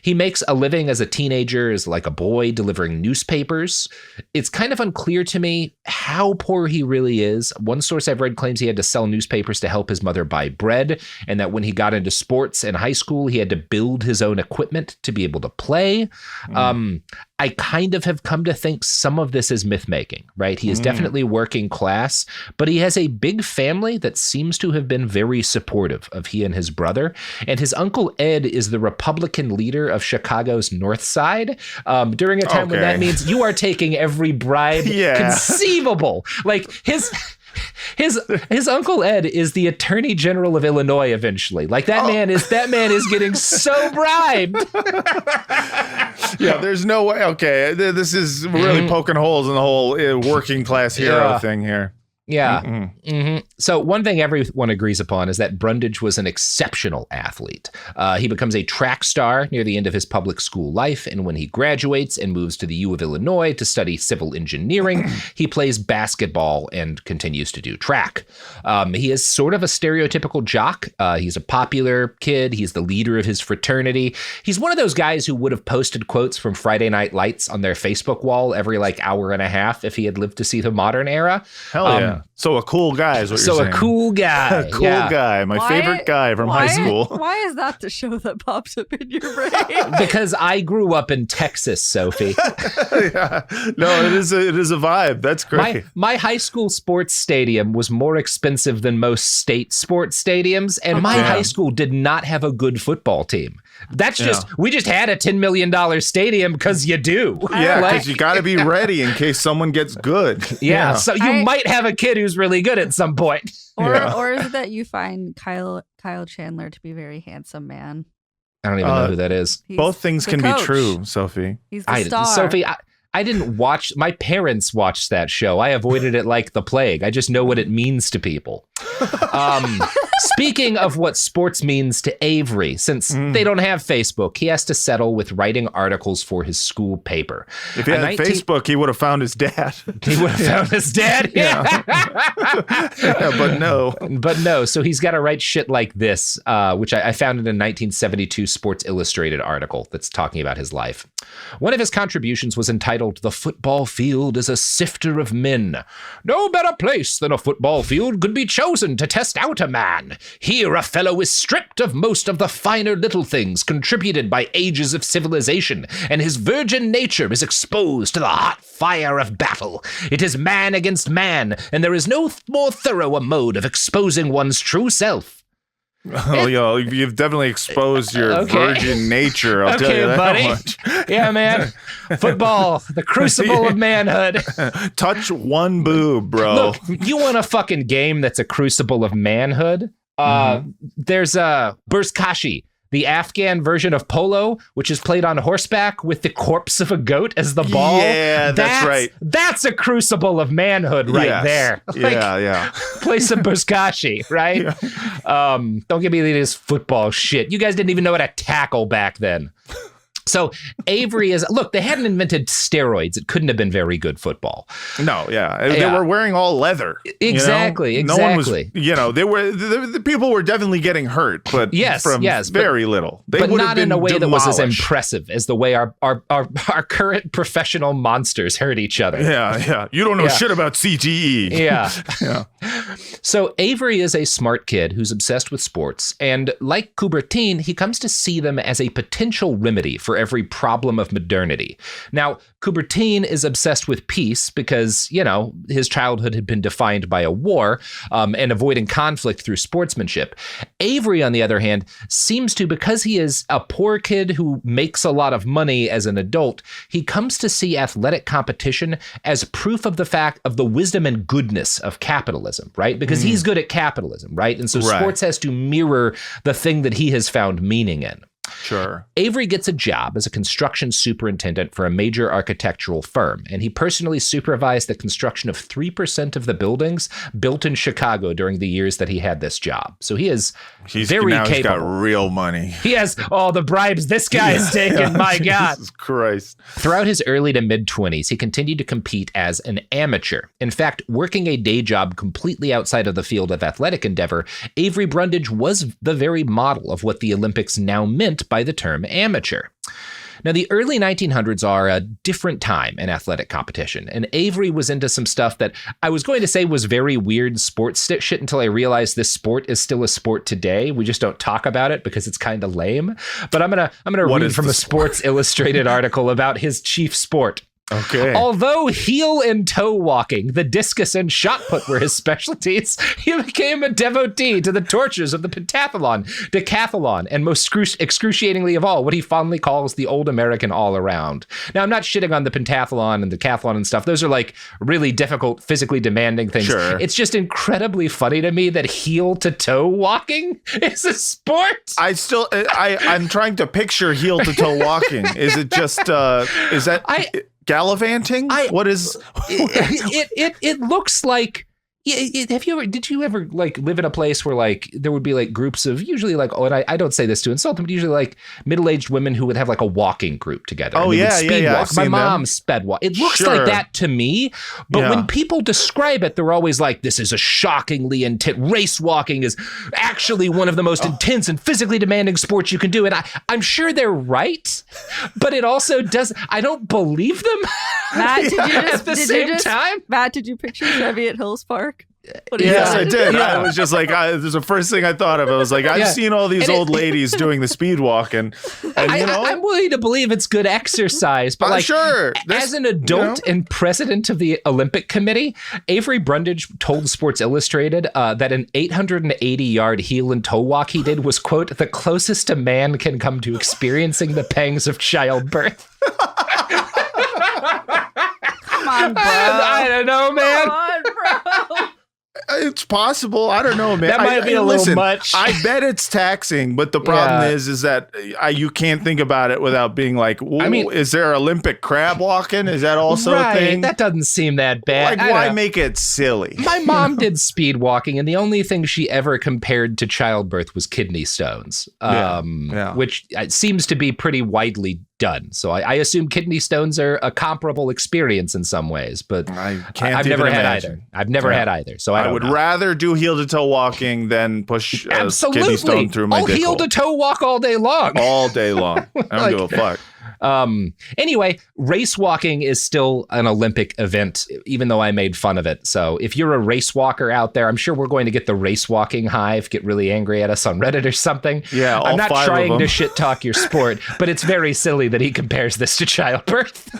He makes a living as a teenager, as like a boy delivering newspapers. It's kind of unclear to me how poor he really is. One source I've read claims he had to sell newspapers to help his mother buy bread, and that when he got into sports in high school, he had to build his own equipment to be able to play. I kind of have come to think some of this is myth making, right? He is definitely working class, but he has a big family that seems to have been very supportive of he he and his brother. And his uncle Ed is the Republican leader of Chicago's North Side during a time when that means you are taking every bribe conceivable. Like his uncle Ed is the Attorney General of Illinois eventually. Like that man is getting so bribed. Yeah, there's no way. Okay, this is really poking holes in the whole working class hero thing here. Yeah. So one thing everyone agrees upon is that Brundage was an exceptional athlete. He becomes a track star near the end of his public school life, and when he graduates and moves to the U of Illinois to study civil engineering, he plays basketball and continues to do track. He is sort of a stereotypical jock. He's a popular kid. He's the leader of his fraternity. He's one of those guys who would have posted quotes from Friday Night Lights on their Facebook wall every hour and a half if he had lived to see the modern era. Hell yeah. So a cool guy is what you're saying. So a cool guy. A cool guy. My favorite guy from high school. Why is that the show that pops up in your brain? Because I grew up in Texas, Sophie. Yeah. No, it is a vibe. That's great. My high school sports stadium was more expensive than most state sports stadiums, and my high school did not have a good football team. That's we just had a $10 million stadium because you do. Yeah, because you got to be ready in case someone gets good. Yeah, so you might have a kid who's really good at some point. Or is it that you find Kyle Chandler to be a very handsome man? I don't even know who that is. Both things can be true, Sophie. He's the star. Sophie, I didn't watch. My parents watched that show. I avoided it like the plague. I just know what it means to people. Speaking of what sports means to Avery, since they don't have Facebook, he has to settle with writing articles for his school paper. If he had Facebook, he would have found his dad. He would have found his dad? Yeah. But no. But no. So he's got to write shit like this, which I found in a 1972 Sports Illustrated article that's talking about his life. One of his contributions was entitled, "The Football Field is a Sifter of Men. No better place than a football field could be chosen to test out a man. Here a fellow is stripped of most of the finer little things contributed by ages of civilization, and his virgin nature is exposed to the hot fire of battle. It is man against man, and there is no more thorough a mode of exposing one's true self." Oh, yo, you've definitely exposed your virgin nature. I'll tell you that buddy. much. Yeah, man. Football, the crucible of manhood. Touch one boob, bro. Look, you want a fucking game that's a crucible of manhood? There's Burskashi, the Afghan version of polo, which is played on horseback with the corpse of a goat as the ball. Yeah, that's right. That's a crucible of manhood there. Yeah. Play some Burskashi, right? Yeah. Don't give me this football shit. You guys didn't even know how to tackle back then. So Avery look, they hadn't invented steroids. It couldn't have been very good football. No, They were wearing all leather. Exactly. No one was, the people were definitely getting hurt, but very little. But not in a way that was as impressive as the way our current professional monsters hurt each other. Yeah. You don't know shit about CTE. Yeah. So Avery is a smart kid who's obsessed with sports, and like Coubertin, he comes to see them as a potential remedy for every problem of modernity. Now, Coubertin is obsessed with peace because, his childhood had been defined by a war and avoiding conflict through sportsmanship. Avery, on the other hand, seems to, because he is a poor kid who makes a lot of money as an adult, he comes to see athletic competition as proof of the fact of the wisdom and goodness of capitalism, right? Because he's good at capitalism, right? And so sports has to mirror the thing that he has found meaning in. Sure. Avery gets a job as a construction superintendent for a major architectural firm, and he personally supervised the construction of 3% of the buildings built in Chicago during the years that he had this job. So he's very capable. He's got real money. He has all the bribes this guy is taking, my God. Jesus Christ. Throughout his early to mid-20s, he continued to compete as an amateur. In fact, working a day job completely outside of the field of athletic endeavor, Avery Brundage was the very model of what the Olympics now meant by the term amateur. Now, the early 1900s are a different time in athletic competition, and Avery was into some stuff that I was going to say was very weird sports shit until I realized this sport is still a sport today. We just don't talk about it because it's kind of lame. But I'm gonna read from a Sports Illustrated article about his chief sport. Okay. Although heel and toe walking, the discus and shot put were his specialties, he became a devotee to the tortures of the pentathlon, decathlon, and most excruciatingly of all, what he fondly calls the old American all-around. Now, I'm not shitting on the pentathlon and decathlon and stuff. Those are like really difficult, physically demanding things. Sure. It's just incredibly funny to me that heel to toe walking is a sport. I'm trying to picture heel to toe walking. Is it just, is that... gallivanting? What is it looks like did you ever like live in a place where like there would be like groups of usually like, and I don't say this to insult them, but usually like middle-aged women who would have like a walking group together. Oh, yeah, speed yeah. walk. My mom sped walk. It looks like that to me, but when people describe it, they're always like, this is a shockingly intense, race walking is actually one of the most intense and physically demanding sports you can do. And I'm sure they're right, but it also does, I don't believe them. Matt, did you just, at the same time? Matt, did you picture Chevy at Hills Park? Yes, I did. I was just like, this is the first thing I thought of. I was like, I've seen all these old ladies doing the speed walk, and I'm willing to believe it's good exercise, but like, sure. As an adult and president of the Olympic Committee, Avery Brundage told Sports Illustrated that an 880-yard heel and toe walk he did was, quote, the closest a man can come to experiencing the pangs of childbirth. Come on, bro. I don't know, man. Come on, bro. It's possible. I don't know, man. That might be a little much. I bet it's taxing, but the problem is that you can't think about it without being like, is there Olympic crab walking? Is that also a thing? That doesn't seem that bad. Like, why make it silly? My mom did speed walking, and the only thing she ever compared to childbirth was kidney stones, which seems to be pretty widely done. So I assume kidney stones are a comparable experience in some ways, but I've never had either. I've never had either. So I would rather do heel to toe walking than push a kidney stone through my dick hole. Heel to toe walk all day long. All day long. I don't give a fuck. Anyway, race walking is still an Olympic event, even though I made fun of it. So if you're a race walker out there, I'm sure we're going to get the race walking hive, get really angry at us on Reddit or something. Yeah, I'm not trying to shit talk your sport, but it's very silly that he compares this to childbirth.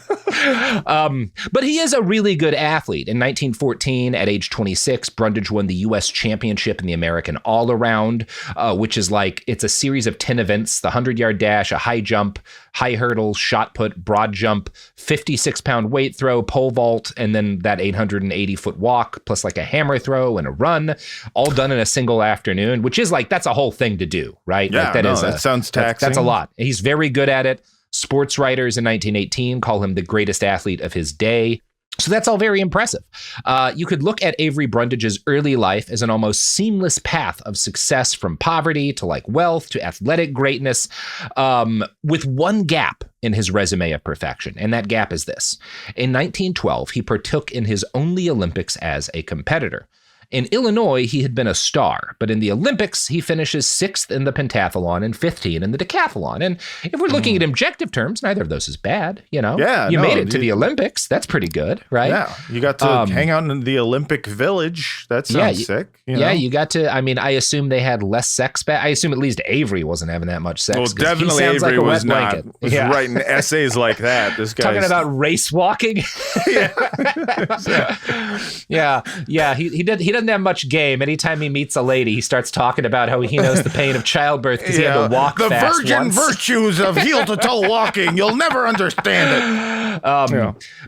But he is a really good athlete. In 1914, at age 26, Brundage won the U.S. championship in the American all-around, which is like, it's a series of 10 events, the 100-yard dash, a high jump, high hurdle, shot put, broad jump, 56-pound weight throw, pole vault, and then that 880-foot walk, plus like a hammer throw and a run, all done in a single afternoon, which is like, that's a whole thing to do, right? Yeah, like that sounds taxing. That's a lot. He's very good at it. Sports writers in 1918 call him the greatest athlete of his day. So that's all very impressive. You could look at Avery Brundage's early life as an almost seamless path of success from poverty to like wealth to athletic greatness, with one gap in his resume of perfection. And that gap is this. In 1912, he partook in his only Olympics as a competitor. In Illinois, he had been a star, but in the Olympics, he finishes 6th in the pentathlon and 15th in the decathlon. And if we're looking at objective terms, neither of those is bad, you know? Yeah, you made it to the Olympics. That's pretty good, right? Yeah, you got to hang out in the Olympic Village. That sounds sick. You got to, I mean, I assume they had less sex back. I assume at least Avery wasn't having that much sex. Well, definitely Avery was not. Was writing essays like that. This guy's talking about race walking. yeah. He doesn't have much game. Anytime he meets a lady, he starts talking about how he knows the pain of childbirth because he had to walk the fast virgin once. Virtues of heel to toe walking. You'll never understand it.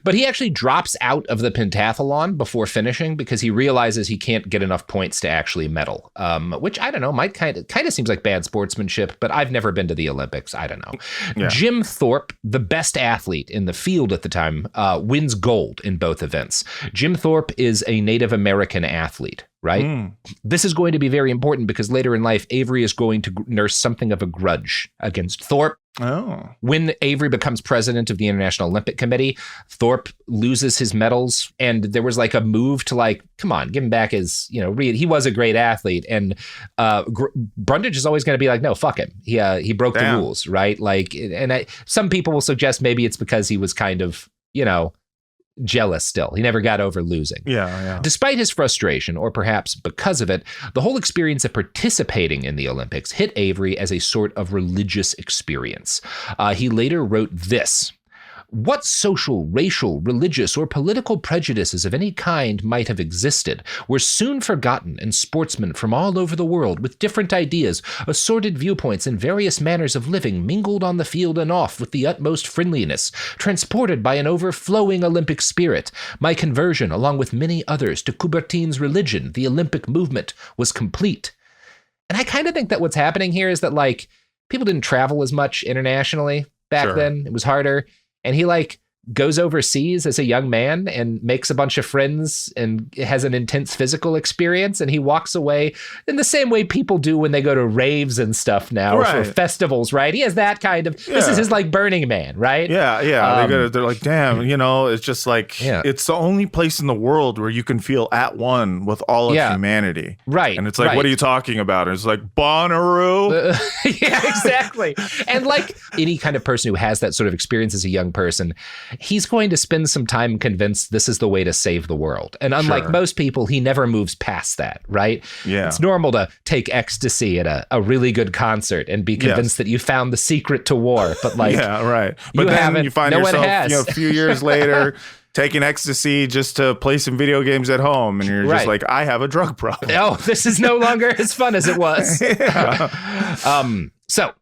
But he actually drops out of the pentathlon before finishing because he realizes he can't get enough points to actually medal, which I don't know, might kind of seems like bad sportsmanship, but I've never been to the Olympics. I don't know. Yeah. Jim Thorpe, the best athlete in the field at the time, wins gold in both events. Jim Thorpe is a Native American athlete, right? This is going to be very important because later in life, Avery is going to nurse something of a grudge against Thorpe. When Avery becomes president of the International Olympic Committee, Thorpe loses his medals, and there was like a move to like, come on, give him back his, he was a great athlete, and Brundage is always going to be like, no, fuck him. He broke the rules, right? Like, and some people will suggest maybe it's because he was kind of, jealous still. He never got over losing. Yeah. Despite his frustration, or perhaps because of it, the whole experience of participating in the Olympics hit Avery as a sort of religious experience. He later wrote this: What social, racial, religious, or political prejudices of any kind might have existed were soon forgotten, and sportsmen from all over the world with different ideas, assorted viewpoints, and various manners of living mingled on the field and off with the utmost friendliness, transported by an overflowing Olympic spirit. My conversion, along with many others, to Coubertin's religion, the Olympic movement, was complete. And I kind of think that what's happening here is that, like, people didn't travel as much internationally back then. It was harder. And he, like, goes overseas as a young man and makes a bunch of friends and has an intense physical experience. And he walks away in the same way people do when they go to raves and stuff now, or for festivals, right? He has that kind of, this is his, like, Burning Man, right? Yeah. They're like, damn, it's just like, it's the only place in the world where you can feel at one with all of humanity. Right. And it's like, what are you talking about? And it's like, Bonnaroo. Yeah, exactly. And like any kind of person who has that sort of experience as a young person, he's going to spend some time convinced this is the way to save the world. And unlike most people, he never moves past that, right? Yeah. It's normal to take ecstasy at a really good concert and be convinced that you found the secret to war. But like, But then you find yourself, a few years later, taking ecstasy just to play some video games at home. And you're just like, I have a drug problem. Oh, this is no longer as fun as it was. So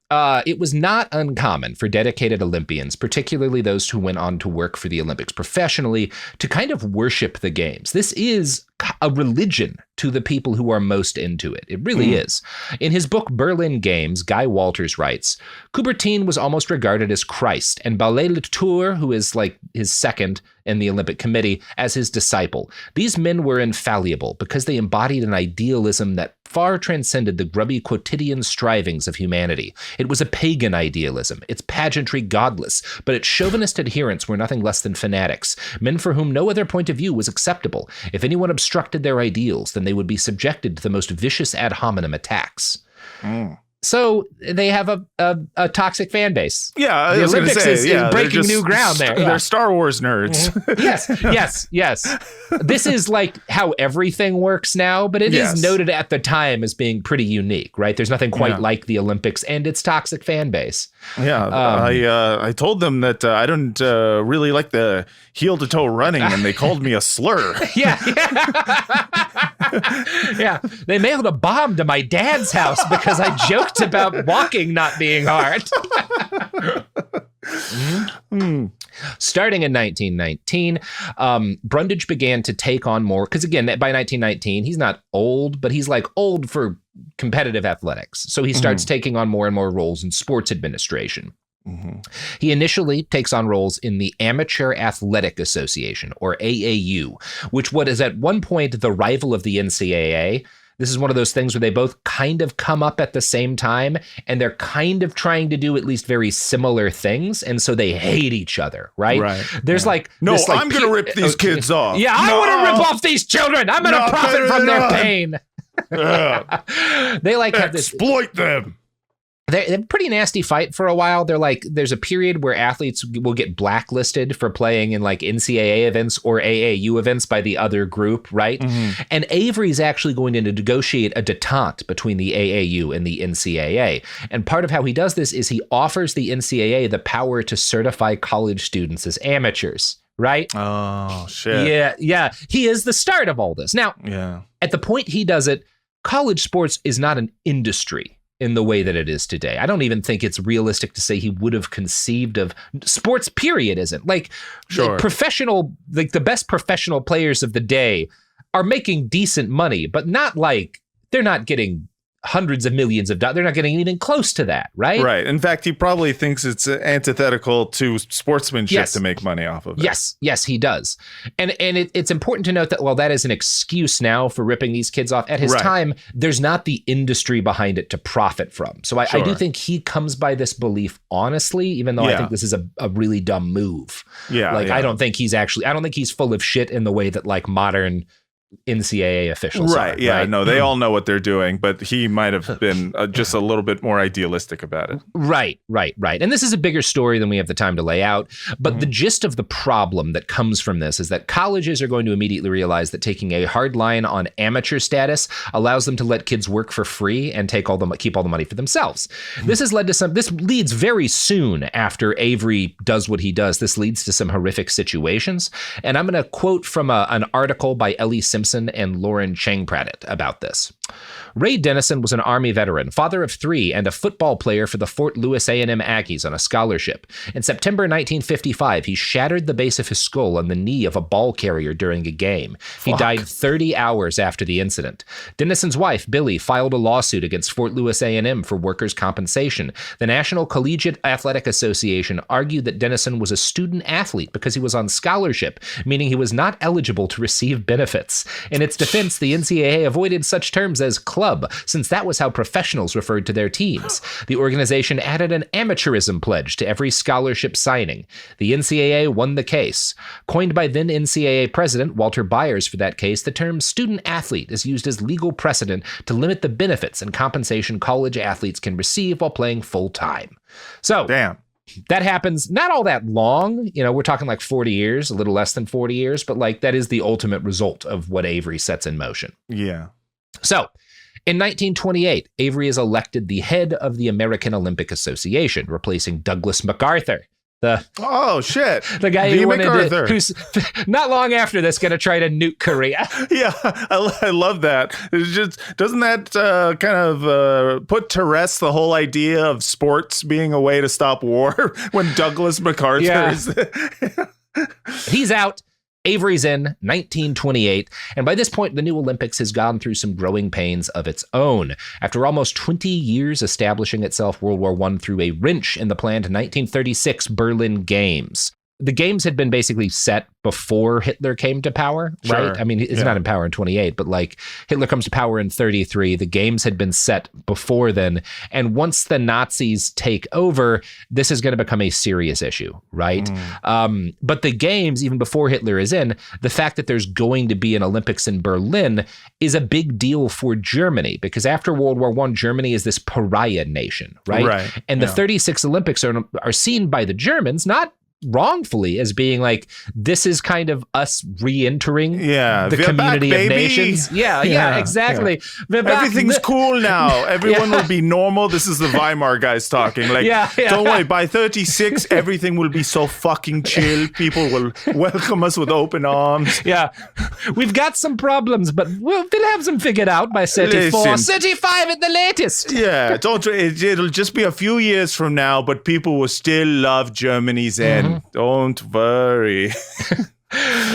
it was not uncommon for dedicated Olympians, particularly those who went on to work for the Olympics professionally, to kind of worship the games. This is a religion to the people who are most into it. It really is. In his book, Berlin Games, Guy Walters writes, Coubertin was almost regarded as Christ, and Ballet-Latour, who is like his second in the Olympic Committee, as his disciple. These men were infallible because they embodied an idealism that far transcended the grubby quotidian strivings of humanity. It was a pagan idealism, its pageantry godless, but its chauvinist adherents were nothing less than fanatics, men for whom no other point of view was acceptable. If anyone obstructed their ideals, then they would be subjected to the most vicious ad hominem attacks. So they have a toxic fan base. Yeah, the Olympics is breaking new ground there. They're Star Wars nerds. Yes. This is like how everything works now, but it is noted at the time as being pretty unique, right? There's nothing quite like the Olympics and its toxic fan base. Yeah, I told them that I don't really like the heel to toe running, and they called me a slur. Yeah. They mailed a bomb to my dad's house because I joked about walking not being hard. Starting in 1919, Brundage began to take on more, because again, by 1919, he's not old, but he's like old for competitive athletics. So he starts taking on more and more roles in sports administration. He initially takes on roles in the Amateur Athletic Association, or AAU, which is at one point the rival of the NCAA. This is one of those things where they both kind of come up at the same time, and they're kind of trying to do at least very similar things, and so they hate each other, right? There's like, I'm going to rip these kids off. Yeah, I want to rip off these children. I'm going to profit from their pain. They like have this, exploit them. They're a pretty nasty fight for a while. They're like, there's a period where athletes will get blacklisted for playing in like NCAA events or AAU events by the other group, right? And Avery's actually going to negotiate a detente between the AAU and the NCAA. And part of how he does this is he offers the NCAA the power to certify college students as amateurs, right? Oh, shit. Yeah. He is the start of all this. Now, at the point he does it, college sports is not an industry in the way that it is today. I don't even think it's realistic to say he would have conceived of sports, period, isn't. Like, professional, like the best professional players of the day are making decent money, but not like, they're not getting hundreds of millions of dollars. They're not getting anything close to that, right? Right. In fact, he probably thinks it's antithetical to sportsmanship to make money off of it. Yes, he does. And it's important to note that while that is an excuse now for ripping these kids off, at his time, there's not the industry behind it to profit from. So I do think he comes by this belief honestly, even though I think this is a really dumb move. I don't think he's full of shit in the way that like modern NCAA officials right. are. Yeah. Right? No, they all know what they're doing, but he might have been just a little bit more idealistic about it. Right. And this is a bigger story than we have the time to lay out. But the gist of the problem that comes from this is that colleges are going to immediately realize that taking a hard line on amateur status allows them to let kids work for free and keep all the money for themselves. This has led to this leads very soon after Avery does what he does. This leads to some horrific situations. And I'm going to quote from an article by Ellie Simpson and Lauren Chang-Pradit about this. Ray Dennison was an Army veteran, father of 3, and a football player for the Fort Lewis A&M Aggies on a scholarship. In September 1955, he shattered the base of his skull on the knee of a ball carrier during a game. He died 30 hours after the incident. Dennison's wife, Billy, filed a lawsuit against Fort Lewis A&M for workers' compensation. The National Collegiate Athletic Association argued that Dennison was a student athlete because he was on scholarship, meaning he was not eligible to receive benefits. In its defense, the NCAA avoided such terms as club, since that was how professionals referred to their teams. The organization added an amateurism pledge to every scholarship signing. The NCAA won the case. Coined by then NCAA president Walter Byers for that case, the term student athlete is used as legal precedent to limit the benefits and compensation college athletes can receive while playing full-time. So, Damn. That happens not all that long. We're talking like 40 years, a little less than 40 years, but like that is the ultimate result of what Avery sets in motion. Yeah. So, in 1928, Avery is elected the head of the American Olympic Association, replacing Douglas MacArthur, the guy who's not long after this going to try to nuke Korea. Yeah, I love that. It's just, doesn't that kind of put to rest the whole idea of sports being a way to stop war when Douglas MacArthur is He's out. Avery's in 1928, and by this point, the new Olympics has gone through some growing pains of its own. After almost 20 years establishing itself, World War I threw a wrench in the planned 1936 Berlin Games. The games had been basically set before Hitler came to power, right? Sure. I mean, he's not in power in 28, but like Hitler comes to power in 33. The games had been set before then. And once the Nazis take over, this is going to become a serious issue, right? But the games, even before Hitler is in, the fact that there's going to be an Olympics in Berlin is a big deal for Germany, because after World War I, Germany is this pariah nation, right? And the 36 Olympics are seen by the Germans, not wrongfully, as being like, this is kind of us re-entering the community back, of nations. Yeah, exactly. Yeah. Everything's cool now. Everyone will be normal. This is the Weimar guys talking. Like, don't worry, by 36, everything will be so fucking chill. People will welcome us with open arms. Yeah. We've got some problems, but we'll have them figured out by 34, 35 at the latest. Yeah, it'll just be a few years from now, but people will still love Germany's end. Don't worry.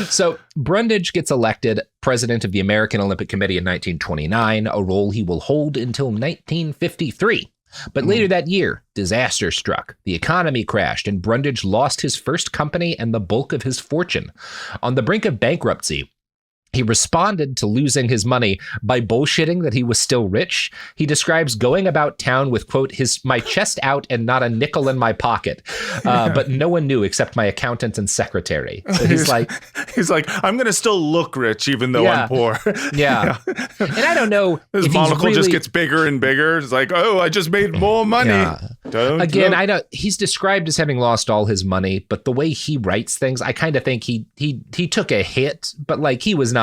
So Brundage gets elected president of the American Olympic Committee in 1929, a role he will hold until 1953. But later that year, disaster struck. The economy crashed, and Brundage lost his first company and the bulk of his fortune. On the brink of bankruptcy, he responded to losing his money by bullshitting that he was still rich. He describes going about town with, quote, my chest out and not a nickel in my pocket. But no one knew except my accountant and secretary. So he's like, I'm going to still look rich even though I'm poor. Yeah. And I don't know. His monocle just gets bigger and bigger. It's like, oh, I just made more money. Yeah. I know he's described as having lost all his money, but the way he writes things, I kind of think he took a hit, but like he was not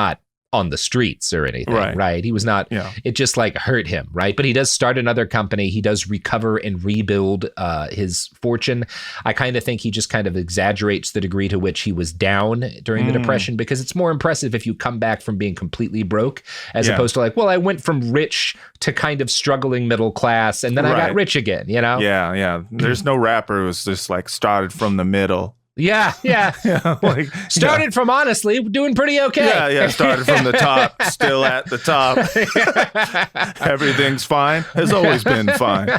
on the streets or anything, right? He was not, it just like hurt him, right? But he does start another company. He does recover and rebuild his fortune. I kind of think he just kind of exaggerates the degree to which he was down during the Depression, because it's more impressive if you come back from being completely broke as opposed to like, well, I went from rich to kind of struggling middle class and then I got rich again, you know? Yeah. There's no rapper who's just like started from the middle. Yeah. Like, started from honestly doing pretty okay. Yeah. Started from the top, still at the top. Everything's fine. Has always been fine.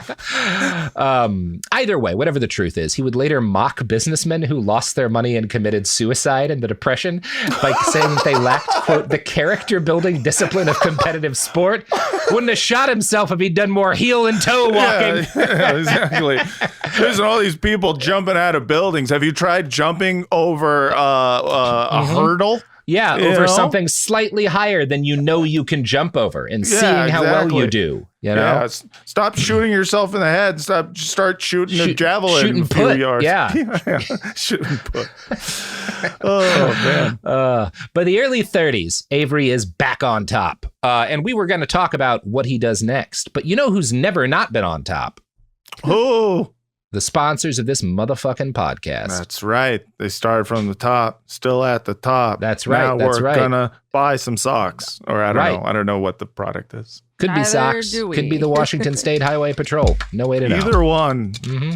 Either way, whatever the truth is, he would later mock businessmen who lost their money and committed suicide in the Depression by saying that they lacked, quote, the character-building discipline of competitive sport. Wouldn't have shot himself if he'd done more heel and toe walking. Yeah, exactly. There's all these people jumping out of buildings. Have you tried jumping over a hurdle? Yeah, You over know? something slightly higher than you can jump over, and seeing how well you do. You know, Yeah, stop shooting yourself in the head. Start shooting a javelin shoot and a few put. yards. Yeah. Shoot and put. Oh man. By the early 30s, Avery is back on top, and we were going to talk about what he does next. But you know who's never not been on top? Oh. The sponsors of this motherfucking podcast. That's right. They started from the top, still at the top. That's right. Now That's we're right. gonna buy some socks, or I don't Right. know. I don't know what the product is. Could be Neither socks. do we. Could be the Washington State Highway Patrol. No way to know. Either one. Mm-hmm.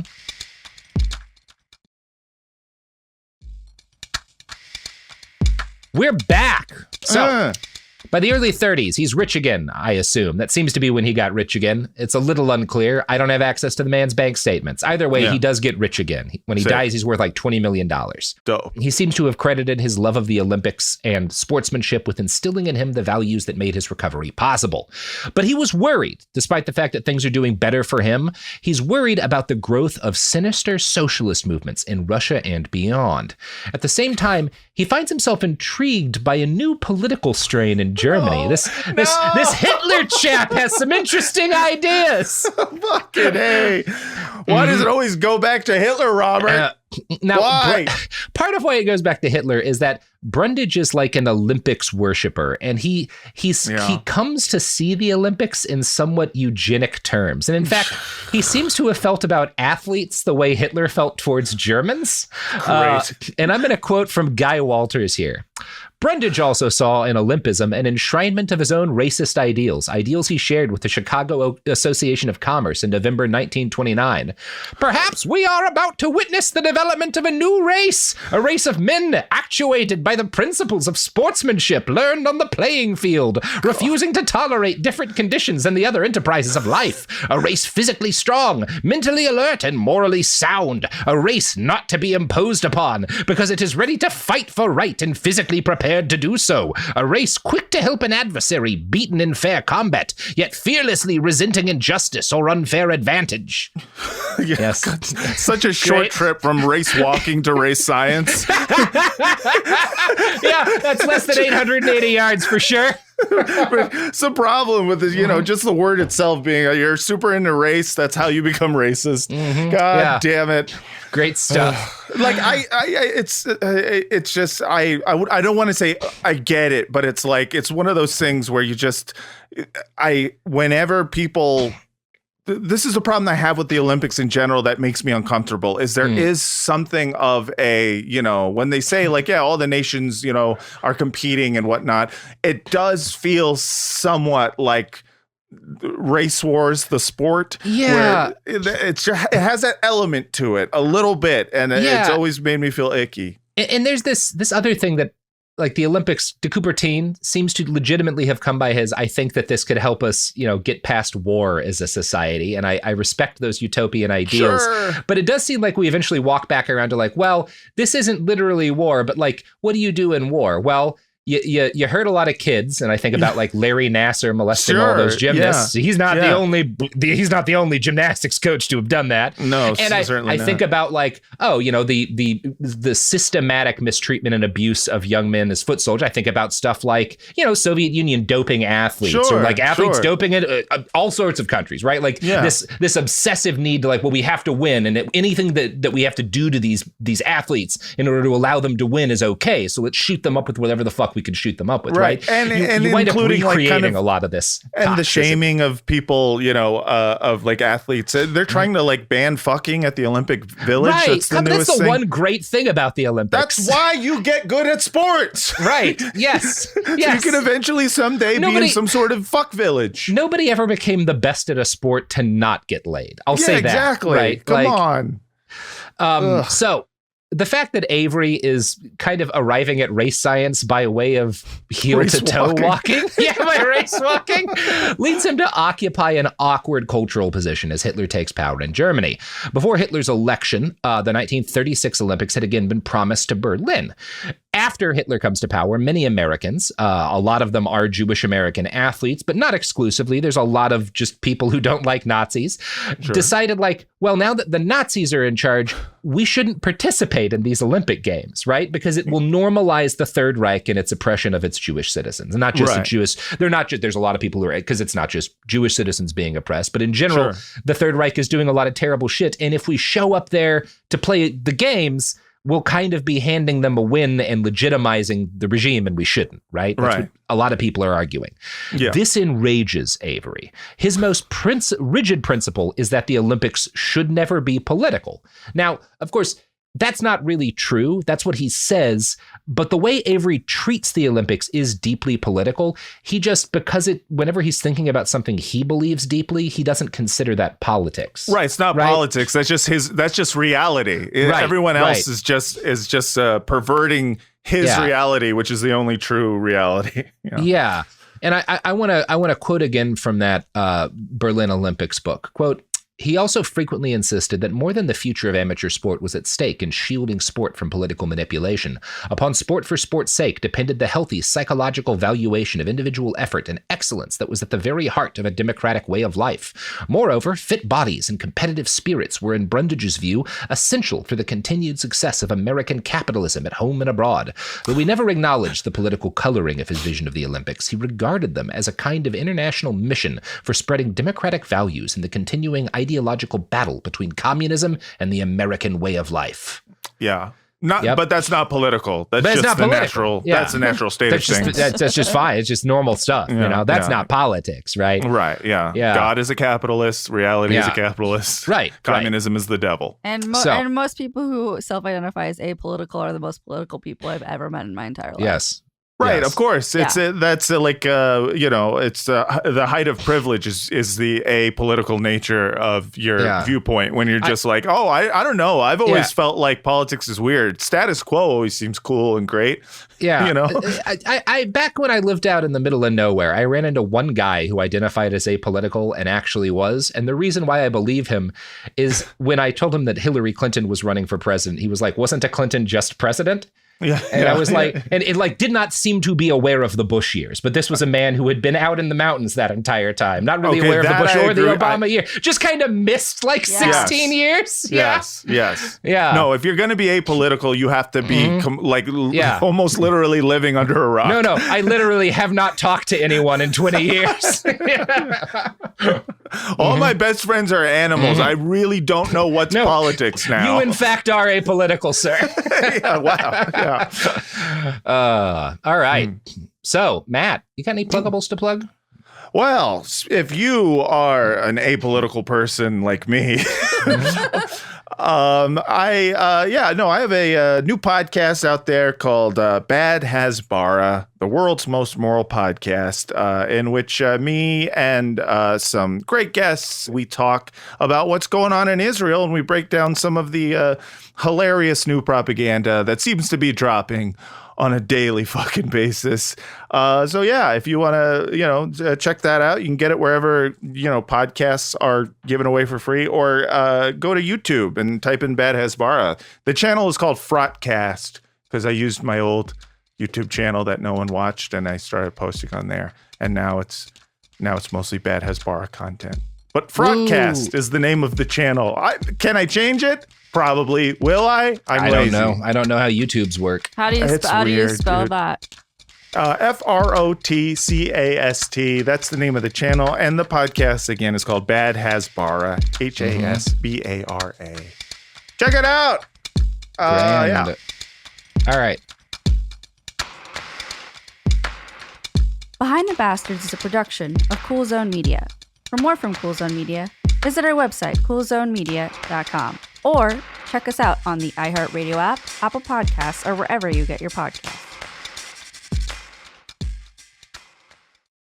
We're back. So, by the early 30s, he's rich again, I assume. That seems to be when he got rich again. It's a little unclear. I don't have access to the man's bank statements. Either way, he does get rich again. When he dies, he's worth like $20 million. Dope. He seems to have credited his love of the Olympics and sportsmanship with instilling in him the values that made his recovery possible. But he was worried, despite the fact that things are doing better for him. He's worried about the growth of sinister socialist movements in Russia and beyond. At the same time, he finds himself intrigued by a new political strain in Germany. This Hitler chap has some interesting ideas. Fucking hey. Why does it always go back to Hitler, Robert? Now, Why? Part of why it goes back to Hitler is that Brundage is like an Olympics worshiper, and he comes to see the Olympics in somewhat eugenic terms. And in fact, he seems to have felt about athletes the way Hitler felt towards Germans. Great. And I'm going to quote from Guy Walters here. Brundage also saw in Olympism an enshrinement of his own racist ideals he shared with the Chicago Association of Commerce in November 1929. Perhaps we are about to witness the development of a new race, a race of men actuated by the principles of sportsmanship learned on the playing field, refusing to tolerate different conditions than the other enterprises of life, a race physically strong, mentally alert, and morally sound, a race not to be imposed upon because it is ready to fight for right and physically prepared to do so, a race quick to help an adversary beaten in fair combat, yet fearlessly resenting injustice or unfair advantage. Yes. Such a short trip from race walking to race science. Yeah, that's less than 880 yards for sure. It's a problem with it, just the word itself being you're super into race. That's how you become racist. God damn it. Great stuff. It's just I don't want to say I get it, but it's like it's one of those things where you just whenever people. This is a problem I have with the Olympics in general that makes me uncomfortable is there is something of a, when they say like, all the nations, are competing and whatnot, it does feel somewhat like race wars, the sport. Yeah. It has that element to it a little bit. And it's always made me feel icky. And there's this other thing that, like the Olympics, de Coubertin seems to legitimately have come by I think that this could help us, get past war as a society. And I respect those utopian ideals. Sure. But it does seem like we eventually walk back around to like, well, this isn't literally war, but like, what do you do in war? Well, you hurt a lot of kids, and I think about like Larry Nassar molesting all those gymnasts. Yeah. He's not the only gymnastics coach to have done that. No, and I think about like the systematic mistreatment and abuse of young men as foot soldiers. I think about stuff like Soviet Union doping athletes, or like athletes doping it, all sorts of countries, right? Like this obsessive need to like, well, we have to win, and anything that we have to do to these athletes in order to allow them to win is okay. So let's shoot them up with whatever the fuck we can shoot them up with, right? And you wind up including recreating a lot of this. And the shaming of people, of like athletes. They're trying to like ban fucking at the Olympic Village. Right. That's the thing. One great thing about the Olympics. That's why you get good at sports. Right. Yes. So you can eventually someday be in some sort of fuck village. Nobody ever became the best at a sport to not get laid. I'll say that. Exactly. Right? Come on. So the fact that Avery is kind of arriving at race science by way of heel-to-toe walking, by race walking, leads him to occupy an awkward cultural position as Hitler takes power in Germany. Before Hitler's election, the 1936 Olympics had again been promised to Berlin. After Hitler comes to power, many Americans, a lot of them are Jewish American athletes, but not exclusively. There's a lot of just people who don't like Nazis, decided like, well, now that the Nazis are in charge, we shouldn't participate in these Olympic Games, right? Because it will normalize the Third Reich and its oppression of its Jewish citizens. And not just the Jewish, there's a lot of people who are, because it's not just Jewish citizens being oppressed, but in general, the Third Reich is doing a lot of terrible shit. And if we show up there to play the games, we'll kind of be handing them a win and legitimizing the regime, and we shouldn't, right? That's what a lot of people are arguing. Yeah. This enrages Avery. His most rigid principle is that the Olympics should never be political. Now, of course, that's not really true. That's what he says. But the way Avery treats the Olympics is deeply political. He just, whenever he's thinking about something he believes deeply, he doesn't consider that politics. Right. It's not politics. That's just reality. Everyone else is just perverting his reality, which is the only true reality. Yeah. And I want to quote again from that Berlin Olympics book. Quote, he also frequently insisted that more than the future of amateur sport was at stake in shielding sport from political manipulation. Upon sport for sport's sake depended the healthy psychological valuation of individual effort and excellence that was at the very heart of a democratic way of life. Moreover, fit bodies and competitive spirits were, in Brundage's view, essential for the continued success of American capitalism at home and abroad. Though he never acknowledged the political coloring of his vision of the Olympics, he regarded them as a kind of international mission for spreading democratic values in the continuing ideological battle between communism and the American way of life. Yeah. But that's not political. That's just not the political. That's the natural state of things. That's just fine. It's just normal stuff. That's not politics, right? Right. Yeah. God is a capitalist. Reality is a capitalist. Right. Communism is the devil. And most people who self-identify as apolitical are the most political people I've ever met in my entire life. Yes. Right, of course. It's it's the height of privilege is the apolitical nature of your viewpoint when you're just like, oh, I don't know. I've always felt like politics is weird. Status quo always seems cool and great. Yeah. I back when I lived out in the middle of nowhere, I ran into one guy who identified as apolitical and actually was. And the reason why I believe him is when I told him that Hillary Clinton was running for president, he was like, wasn't a Clinton just president? And I was like, and it did not seem to be aware of the Bush years, but this was a man who had been out in the mountains that entire time, not really aware of the Bush or the Obama year, just kind of missed 16 years. Yes. Yeah. No, if you're going to be apolitical, you have to be almost literally living under a rock. No, I literally have not talked to anyone in 20 years. All my best friends are animals. I really don't know what's politics now. You, in fact, are apolitical, sir. Wow. Yeah. All right. So, Matt, you got any pluggables to plug? Well, if you are an apolitical person like me, I have a new podcast out there called Bad Hasbara, the world's most moral podcast, in which me and some great guests, we talk about what's going on in Israel, and we break down some of the hilarious new propaganda that seems to be dropping on a daily fucking basis. If you want to, check that out, you can get it wherever, podcasts are given away for free, or go to YouTube and type in Bad Hasbara. The channel is called Frotcast because I used my old YouTube channel that no one watched and I started posting on there. And now it's mostly Bad Hasbara content. But Frotcast is the name of the channel. Can I change it? Probably. Will I? I don't know. I don't know how YouTubes work. How do you spell that? Frotcast. That's the name of the channel. And the podcast, again, is called Bad Hasbara. Hasbara. Check it out. All right. Behind the Bastards is a production of Cool Zone Media. For more from Cool Zone Media, visit our website, coolzonemedia.com, or check us out on the iHeartRadio app, Apple Podcasts, or wherever you get your podcasts.